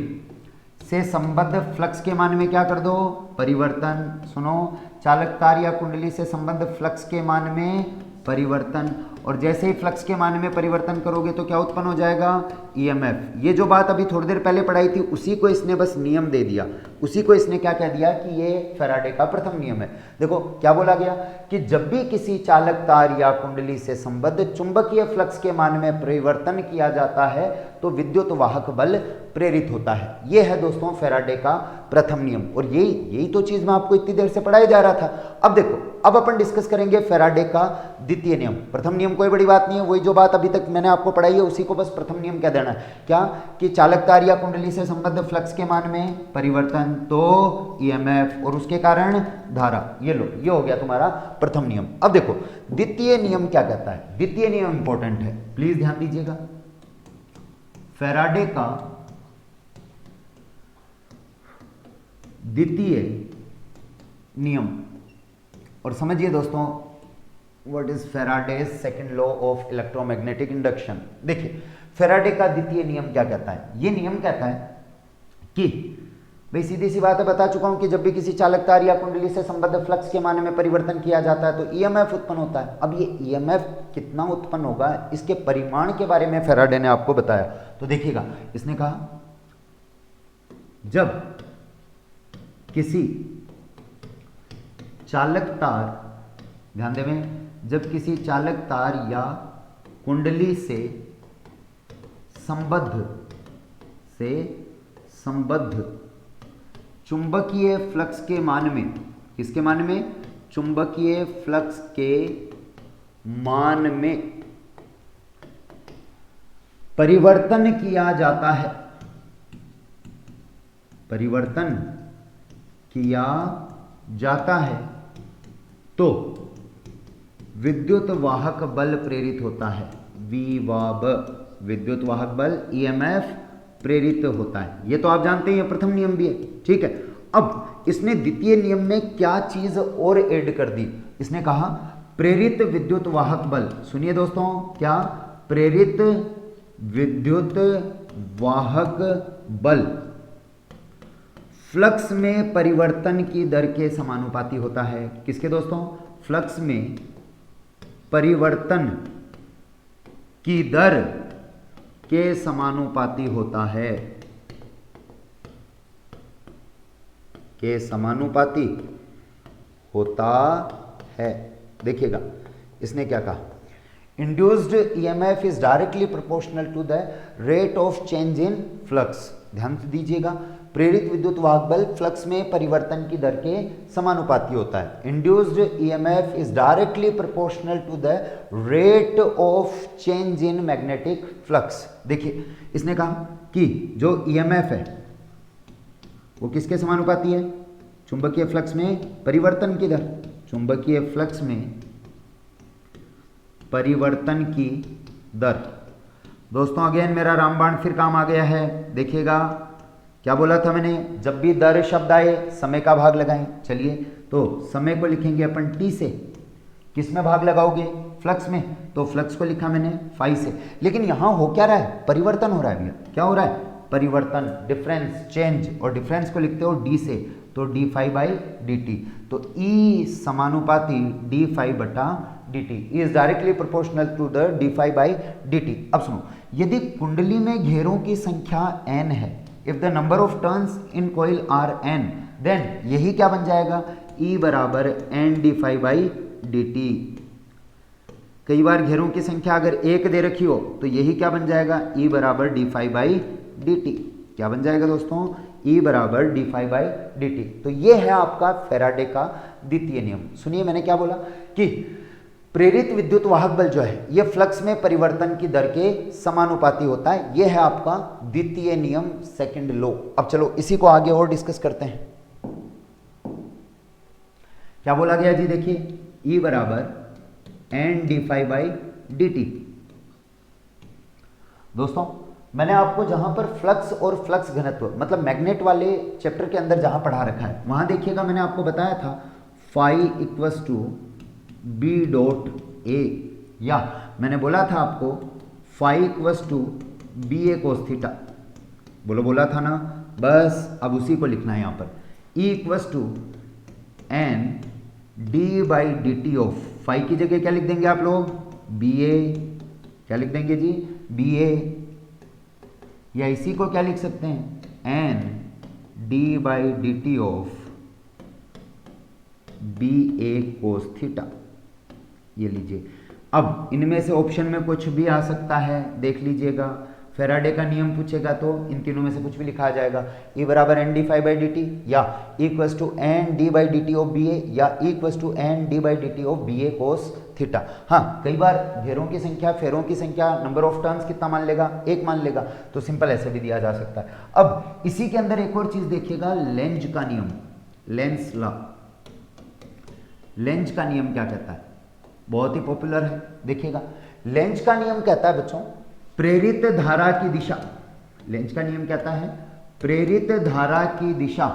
से संबद्ध फ्लक्स के मान में क्या कर दो, परिवर्तन। सुनो, चालक तार या कुंडली से संबद्ध फ्लक्स के मान में परिवर्तन, और जैसे ही फ्लक्स के मान में परिवर्तन करोगे तो क्या उत्पन्न हो जाएगा, ईएमएफ। ये जो बात अभी थोड़ी देर पहले पढ़ाई थी उसी को इसने बस नियम दे दिया, उसी को इसने क्या कह दिया कि ये फैराडे का प्रथम नियम है। देखो क्या बोला गया कि जब भी किसी चालक तार या कुंडली से संबद्ध चुंबकीय फ्लक्स के मान में परिवर्तन किया जाता है तो विद्युत वाहक बल प्रेरित होता है। ये है दोस्तों फैराडे का प्रथम नियम, और यही तो चीज मैं आपको इतनी देर से पढ़ाया जा रहा था। अब देखो, अब अपन डिस्कस करेंगे फैराडे का द्वितीय नियम। प्रथम नियम कोई बड़ी बात नहीं है, वही जो बात अभी तक मैंने आपको पढ़ाई है उसी को बस प्रथम नियम कह देना है। क्या कि चालक तार या कुंडली से संबद्ध फ्लक्स के मान में परिवर्तन तो ईएमएफ, और उसके कारण धारा। ये लो, ये हो गया तुम्हारा प्रथम नियम। अब देखो द्वितीय नियम क्या कहता है। द्वितीय नियम इंपॉर्टेंट है, प्लीज ध्यान दीजिएगा। फैराडे का द्वितीय नियम, और समझिए दोस्तों what is Faraday's second law of electromagnetic induction. देखिए फैराडे का द्वितीय नियम क्या कहता है। ये नियम कहता है कि भाई सीधी सी बात है, बता चुका हूं कि जब भी किसी चालक तार या कुंडली से संबद्ध फ्लक्स के मान में परिवर्तन किया जाता है तो ईएमएफ उत्पन्न होता है। अब ये ईएमएफ कितना उत्पन्न होगा, इसके परिमाण के बारे में फैराडे ने आपको बताया। तो देखिएगा, इसने कहा जब किसी चालक तार ध्यान देवें, जब किसी चालक तार या कुंडली से संबद्ध चुंबकीय फ्लक्स के मान में, किसके मान में? चुंबकीय फ्लक्स के मान में परिवर्तन किया जाता है, परिवर्तन किया जाता है तो विद्युत वाहक बल प्रेरित होता है। विवाब, विद्युत वाहक बल ईएमएफ प्रेरित होता है। ये तो आप जानते हैं, ये प्रथम नियम भी है, ठीक है। अब इसने द्वितीय नियम में क्या चीज और ऐड कर दी? इसने कहा प्रेरित विद्युत वाहक बल। सुनिए दोस्तों, क्या? प्रेरित विद्युत वाहक बल फ्लक्स में परिवर्तन की दर के समानुपाती होता है। किसके दोस्तों? फ्लक्स में परिवर्तन की दर के समानुपाती होता है, के समानुपाती होता है। देखिएगा इसने क्या कहा, induced EMF is directly proportional to the rate of change in flux. ध्यान से दीजिएगा, प्रेरित विद्युत वाहक बल फ्लक्स में परिवर्तन की दर के समानुपाती होता है। Induced EMF is directly proportional to the rate of change in magnetic flux. देखिए इसने कहा कि जो ईएमएफ है वो किसके समानुपाती है? चुंबकीय फ्लक्स में परिवर्तन की दर, चुंबकीय फ्लक्स में परिवर्तन की दर। दोस्तों अगेन मेरा रामबाण फिर काम आ गया है। देखिएगा क्या बोला था मैंने, जब भी दर शब्द आए समय का भाग लगाएं। चलिए तो समय को लिखेंगे अपन टी से, किस में भाग लगाओगे? फ्लक्स में, तो फ्लक्स को लिखा मैंने फाई से। लेकिन यहां हो क्या रहा है? परिवर्तन हो रहा है भैया। क्या हो रहा है? परिवर्तन, डिफरेंस, चेंज, और डिफरेंस को लिखते हो डी से, तो D phi by D T. तो ई समानुपाती डी फाई बटा D T is directly proportional to the D phi by D T. अब सुनो, यदि कुंडली में घेरों की संख्या n है, if the number of turns in coil are n, then यही क्या बन जाएगा? E बराबर N D phi by D T. कई बार घेरों की संख्या अगर एक दे रखी हो तो यही क्या बन जाएगा? E बराबर D phi by D T. क्या बन जाएगा दोस्तों? E बराबर D phi by D T. तो ये है आपका फैराडे का द्वितीय नियम। सुनिए मैंने क्या बोला कि प्रेरित विद्युत वाहक बल जो है ये फ्लक्स में परिवर्तन की दर के समानुपाती होता है। ये है आपका द्वितीय नियम, सेकंड लॉ। अब चलो इसी को आगे और डिस्कस करते हैं। क्या बोला गया जी? देखिए E बराबर N D phi by D T. दोस्तों मैंने आपको जहां पर फ्लक्स और फ्लक्स घनत्व मतलब मैग्नेट वाले चैप्टर के अंदर जहां पढ़ा रखा है वहां देखिएगा, मैंने आपको बताया था phi equals to B dot A, या मैंने बोला था आपको phi equals to B A cos theta. बोला था ना, बस अब उसी को लिखना है यहाँ पर। E equals to N D by D T of, phi की जगह क्या लिख देंगे आप लोग? B A. क्या लिख देंगे जी? B A. या इसी को क्या लिख सकते हैं? N D by D T of B A cos theta. ये लीजिए। अब इनमें से ऑप्शन में कुछ भी आ सकता है, देख लीजिएगा। फैराडे का नियम पूछेगा तो इन तीनों में से कुछ भी लिखा आ जाएगा। E बराबर N D phi by D T, या equals to N D by D T of B A, या equals to N D by D T of B A cos theta. हाँ, कई बार घेरों की संख्या, फेरों की संख्या, नंबर ऑफ टर्न्स कितना मान लेगा? एक मान लेगा, तो सिंपल ऐसे भी दिया जा सकता है। अब इसी के अंदर एक और चीज देखिएगा, लेंज का नियम, लेंज लॉ। लेंज का नियम क्या कहता है? बहुत ही पॉपुलर है। देखिएगा लेंज का नियम कहता है बच्चों, प्रेरित धारा की दिशा। लेंज का नियम कहता है प्रेरित धारा की दिशा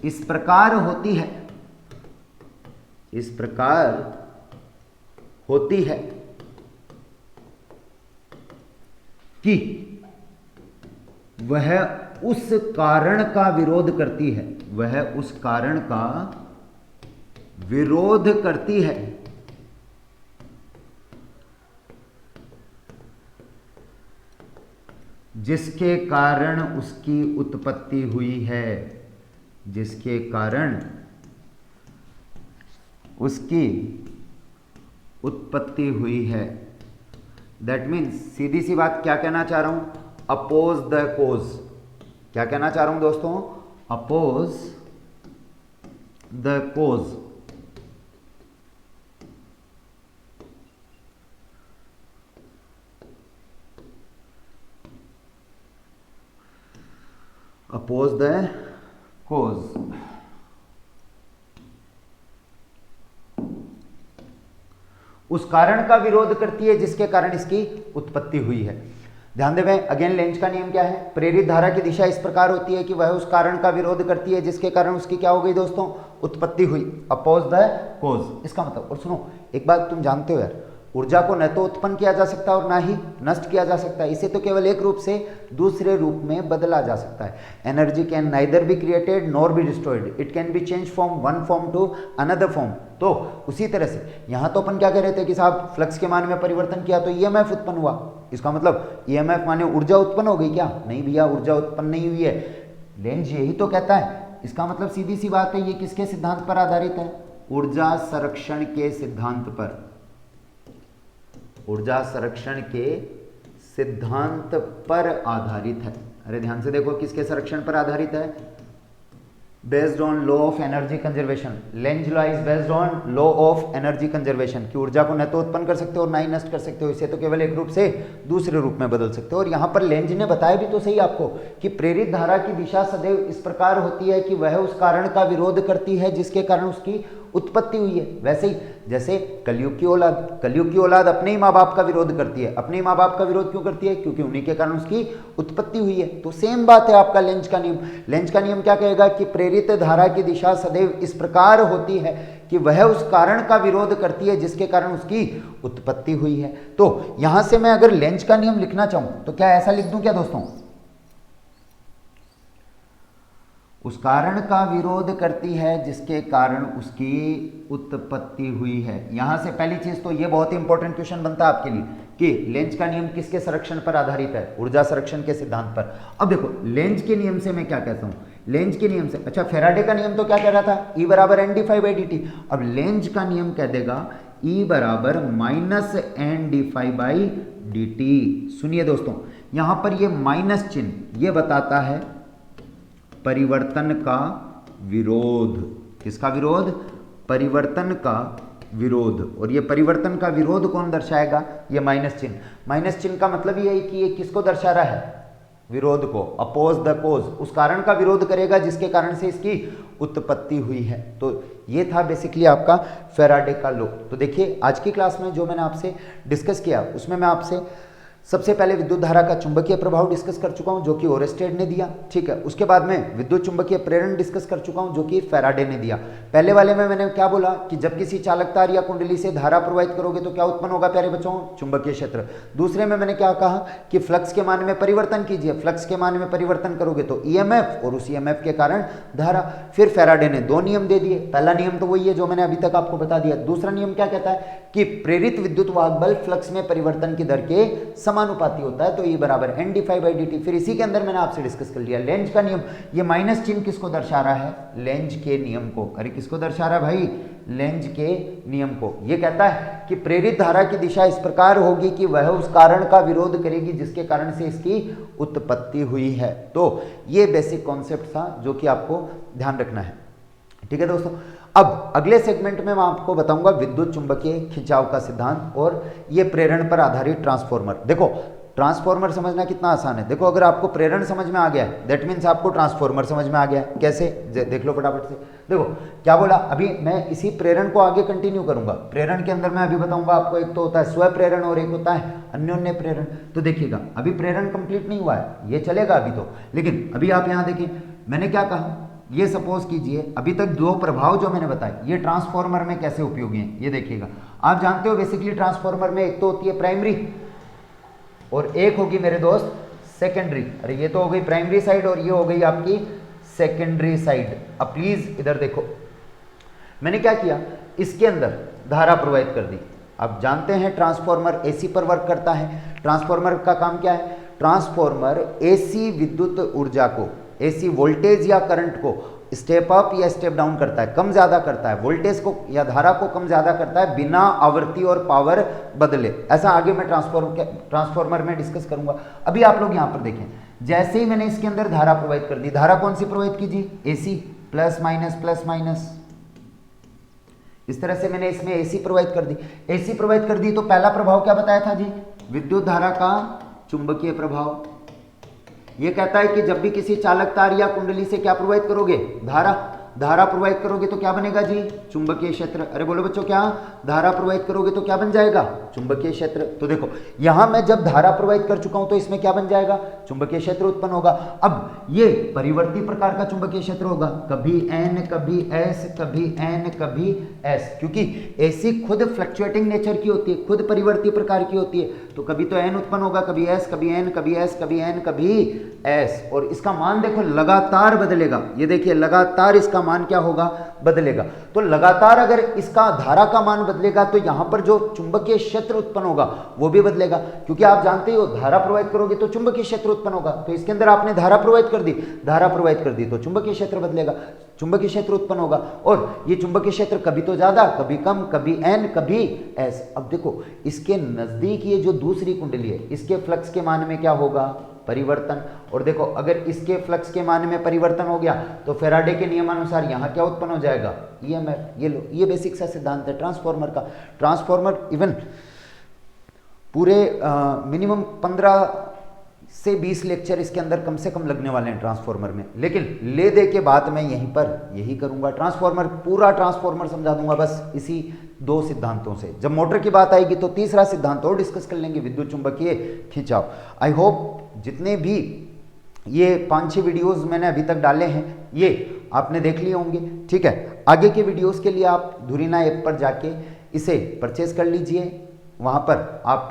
इस प्रकार होती है, इस प्रकार होती है कि वह उस कारण का विरोध करती है, वह उस कारण का विरोध करती है जिसके कारण उसकी उत्पत्ति हुई है, जिसके कारण उसकी उत्पत्ति हुई है। दैट मीन्स सीधी सी बात क्या कहना चाह रहा हूं, अपोज द कोज। क्या कहना चाह रहा हूं दोस्तों, oppose the cause. Oppose the cause. उस कारण का विरोध करती है जिसके कारण इसकी उत्पत्ति हुई है। ध्यान देवें, अगेन लेंज का नियम क्या है, प्रेरित धारा की दिशा इस प्रकार होती है कि वह उस कारण का विरोध करती है जिसके कारण उसकी क्या हो गई दोस्तों, उत्पत्ति हुई। अपोज द कोज इसका मतलब। और सुनो एक बात, तुम जानते हो यार, ऊर्जा को न तो उत्पन्न किया जा सकता और ना ही नष्ट किया जा सकता है, इसे तो केवल एक रूप से दूसरे रूप में बदला जा सकता है। Energy can neither be created nor be destroyed, it can be change from one form to another form. तो उसी तरह से यहां तो अपन क्या कह रहे थे कि साहब फ्लक्स के मान में परिवर्तन किया तो ईएमएफ उत्पन्न हुआ, इसका मतलब ईएमएफ माने ऊर्जा उत्पन्न हो गई क्या? नहीं भैया, ऊर्जा उत्पन्न नहीं हुई है। लेंज यही तो कहता है। इसका मतलब सीधी सी बात है, ये किसके सिद्धांत पर आधारित है? ऊर्जा संरक्षण के सिद्धांत पर। ऊर्जा संरक्षण के सिद्धांत पर आधारित है। अरे ध्यान से देखो, किसके संरक्षण पर आधारित है? Based on law of energy conservation. Lenz law is based on law of energy conservation कि ऊर्जा को न तो उत्पन्न कर सकते हो और ना ही नष्ट कर सकते हो, इसे तो केवल एक रूप से दूसरे रूप में बदल सकते हो। और यहाँ पर लेंज ने बताया भी तो सही आपको कि प्रेरित धारा की दिशा सदैव इस प्रकार होती है कि वह उस कारण का विरोध करती है जिसके कारण उसकी उत्पत्ति हुई है। वैसे ही जैसे कलयुग की औलाद अपने ही माँ बाप का विरोध करती है। अपने ही माँ बाप का विरोध क्यों करती है? क्योंकि उन्हीं के कारण उसकी उत्पत्ति हुई है। तो सेम बात है आपका लेंज का नियम। लेंज का नियम क्या कहेगा कि प्रेरित धारा की दिशा सदैव इस प्रकार होती है कि वह उस कारण का विरोध करती है जिसके कारण उसकी उत्पत्ति हुई है। तो यहां से मैं अगर लेंज का नियम लिखना चाहूं तो क्या ऐसा लिख दूं क्या दोस्तों? उस कारण का विरोध करती है जिसके कारण उसकी उत्पत्ति हुई है। यहां से पहली चीज तो ये बहुत ही इंपॉर्टेंट क्वेश्चन बनता है आपके लिए कि लेंज का नियम किसके संरक्षण पर आधारित है? ऊर्जा संरक्षण के सिद्धांत पर। अब देखो लेंज के नियम से मैं क्या कहता हूं, लेंज के नियम से, अच्छा फैराडे का नियम तो क्या कह रहा था? E बराबर NdΦ/dt। अब लेंज का नियम कह देगा E बराबर -NdΦ/dt। सुनिए दोस्तों, यहां पर ये माइनस चिन्ह ये बताता है परिवर्तन का विरोध। किसका विरोध? परिवर्तन का विरोध। और ये परिवर्तन का विरोध कौन दर्शाएगा? ये माइनस चिन्ह। माइनस चिन्ह का मतलब ये है कि ये किसको दर्शा रहा है? विरोध को। अपोज द कोज, उस कारण का विरोध करेगा जिसके कारण से इसकी उत्पत्ति हुई है। तो ये था बेसिकली आपका फैराडे का लॉ। तो देखिए आज की क्लास में जो मैंने आपसे डिस्कस किया उसमें मैं आपसे सबसे पहले विद्युत धारा का चुंबकीय प्रभाव डिस्कस कर चुका हूं जो कि ओरेस्टेड ने दिया, ठीक है। उसके बाद में विद्युत चुंबकीय प्रेरण डिस्कस कर चुका हूं जो कि फैराडे ने दिया। पहले वाले में मैंने क्या बोला कि जब किसी चालक तार या कुंडली से धारा प्रवाहित करोगे तो क्या उत्पन्न होगा प्यारे बच्चों? चुंबकीय क्षेत्र। दूसरे में मैंने क्या कहा कि फ्लक्स के मान में परिवर्तन कीजिए, फ्लक्स के मान में परिवर्तन करोगे तो ईएमएफ और उस ईएमएफ के कारण धारा। फिर फैराडे ने दो नियम दे दिए। पहला नियम तो वही है जो मैंने अभी तक आपको बता दिया। दूसरा नियम क्या कहता है कि प्रेरित विद्युत वाहक बल फ्लक्स में परिवर्तन की दर के समानुपाती होता है, तो E बराबर NdΦ/dt। फिर इसी के अंदर मैंने आपसे डिस्कस कर लिया लेंज का नियम। ये माइनस चिन्ह किसको दर्शा रहा है? लेंज के नियम को। अरे किसको दर्शा रहा है भाई? लेंज के नियम को। ये कहता है कि प्रेरित धारा की दिशा इस प्रकार होगी कि वह उस कारण का विरोध करेगी जिसके कारण से इसकी उत्पत्ति हुई है। तो ये बेसिक कॉन्सेप्ट था जो कि आपको ध्यान रखना है, ठीक है दोस्तों। अब अगले सेगमेंट में मैं आपको बताऊंगा विद्युत चुंबकीय खिंचाव का सिद्धांत और ये प्रेरण पर आधारित ट्रांसफॉर्मर। देखो ट्रांसफॉर्मर समझना कितना आसान है। देखो अगर आपको प्रेरण समझ में आ गया है दैट मीन्स आपको ट्रांसफॉर्मर समझ में आ गया है। कैसे? देख लो फटाफट से। देखो क्या बोला, अभी मैं इसी प्रेरण को आगे कंटिन्यू करूंगा। प्रेरण के अंदर मैं अभी बताऊंगा आपको, एक तो होता है स्व प्रेरण और एक होता है अन्योन्य प्रेरण। तो देखिएगा अभी प्रेरण कंप्लीट नहीं हुआ है, ये चलेगा अभी तो, लेकिन अभी आप यहाँ देखिए मैंने क्या कहा। ये सपोज कीजिए अभी तक दो प्रभाव जो मैंने बताए ये ट्रांसफॉर्मर में कैसे उपयोगी हैं, ये देखिएगा। आप जानते हो बेसिकली ट्रांसफॉर्मर में एक तो होती है प्राइमरी और एक होगी मेरे दोस्त सेकेंडरी। अरे ये तो हो गई प्राइमरी साइड और ये हो गई आपकी सेकेंडरी साइड। अब प्लीज इधर देखो, मैंने क्या किया, इसके अंदर धारा प्रवाहित कर दी। अब जानते हैं ट्रांसफॉर्मर एसी पर वर्क करता है। ट्रांसफॉर्मर का काम क्या है? ट्रांसफॉर्मर एसी विद्युत ऊर्जा को, एसी वोल्टेज या करंट को स्टेप अप या स्टेप डाउन करता है, कम ज्यादा करता है, वोल्टेज को या धारा को कम ज्यादा करता है बिना आवृत्ति और पावर बदले। ऐसा आगे मैं ट्रांसफॉर्मर में डिस्कस करूंगा। अभी आप लोग यहां पर देखें, जैसे ही मैंने इसके अंदर धारा प्रोवाइड कर दी, धारा कौन सी प्रोवाइड की जी, एसी, प्लस माइनस, इस तरह से मैंने इसमें एसी प्रोवाइड कर दी। एसी प्रोवाइड कर दी तो पहला प्रभाव क्या बताया था जी, विद्युत धारा का चुंबकीय प्रभाव। यह कहता है कि जब भी किसी चालक तार या कुंडली से क्या प्रोवाइड करोगे, धारा प्रोवाइड करोगे तो क्या बनेगा जी, चुंबकीय क्षेत्र। अरे बोलो बच्चों, क्या धारा प्रोवाइड करोगे तो क्या बन जाएगा, चुंबकीय क्षेत्र। तो देखो यहां मैं जब धारा प्रोवाइड कर चुका हूं तो इसमें क्या बन जाएगा, चुंबकीय क्षेत्र उत्पन्न होगा। अब ये परिवर्ती प्रकार का चुंबकीय क्षेत्र होगा, कभी एन कभी एस, कभी एन कभी एस, क्योंकि एसी खुद फ्लक्चुएटिंग नेचर की होती है, खुद परिवर्ती प्रकार की होती है। तो कभी तो एन उत्पन्न होगा, कभी एस, कभी एन, कभी एस, कभी एन, कभी एस, और इसका मान देखो लगातार बदलेगा। ये देखिए लगातार इसका मान क्या होगा, बदलेगा। तो लगातार अगर इसका धारा का मान बदलेगा तो यहां पर जो चुंबकीय क्षेत्र उत्पन्न होगा वो भी बदलेगा, क्योंकि आप जानते हो धारा प्रोवाइड करोगे तो चुंबकीय क्षेत्र उत्पन्न होगा। तो इसके अंदर आपने धारा प्रोवाइड कर दी तो चुंबकीय क्षेत्र बदलेगा, चुंबकीय क्षेत्र उत्पन्न होगा। और ये चुंबकीय क्षेत्र कभी तो ज्यादा, कभी कम, कभी एन, कभी एस। अब देखो इसके नजदीक ये जो दूसरी कुंडली है, इसके फ्लक्स के मान में क्या होगा, परिवर्तन। और देखो अगर इसके फ्लक्स के मान में परिवर्तन हो गया तो फैराडे के नियमानुसार यहां क्या उत्पन्न हो जाएगा, ईएमएफ। ये लो, ये बेसिक सा सिद्धांत है ट्रांसफार्मर का। ट्रांसफार्मर इवन पूरे मिनिमम 15 से 20 लेक्चर इसके अंदर कम से कम लगने वाले हैं ट्रांसफार्मर में, लेकिन ले दे के बाद मैं यहीं पर यही करूंगा, ट्रांसफार्मर पूरा ट्रांसफार्मर समझा दूंगा बस इसी 2 सिद्धांतों से। जब मोटर की बात आएगी तो तीसरा सिद्धांत और डिस्कस कर लेंगे, विद्युत चुंबकीय खिंचाव। आई होप जितने भी ये 5-6 वीडियोस मैंने अभी तक डाले हैं ये आपने देख लिए होंगे, ठीक है। आगे के वीडियोस के लिए आप धुरीना ऐप पर जाके इसे परचेज कर लीजिए। वहाँ पर आप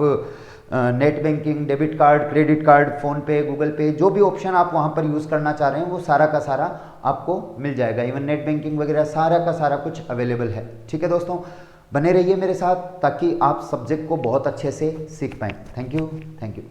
net banking, debit card, credit card, phone पे, गूगल पे, जो भी ऑप्शन आप वहाँ पर यूज़ करना चाह रहे हैं वो सारा का सारा आपको मिल जाएगा। इवन नेट बैंकिंग वगैरह सारा का सारा कुछ अवेलेबल है, ठीक है दोस्तों। बने रहिए मेरे साथ ताकि आप सब्जेक्ट को बहुत अच्छे से सीख पाएँ। Thank you.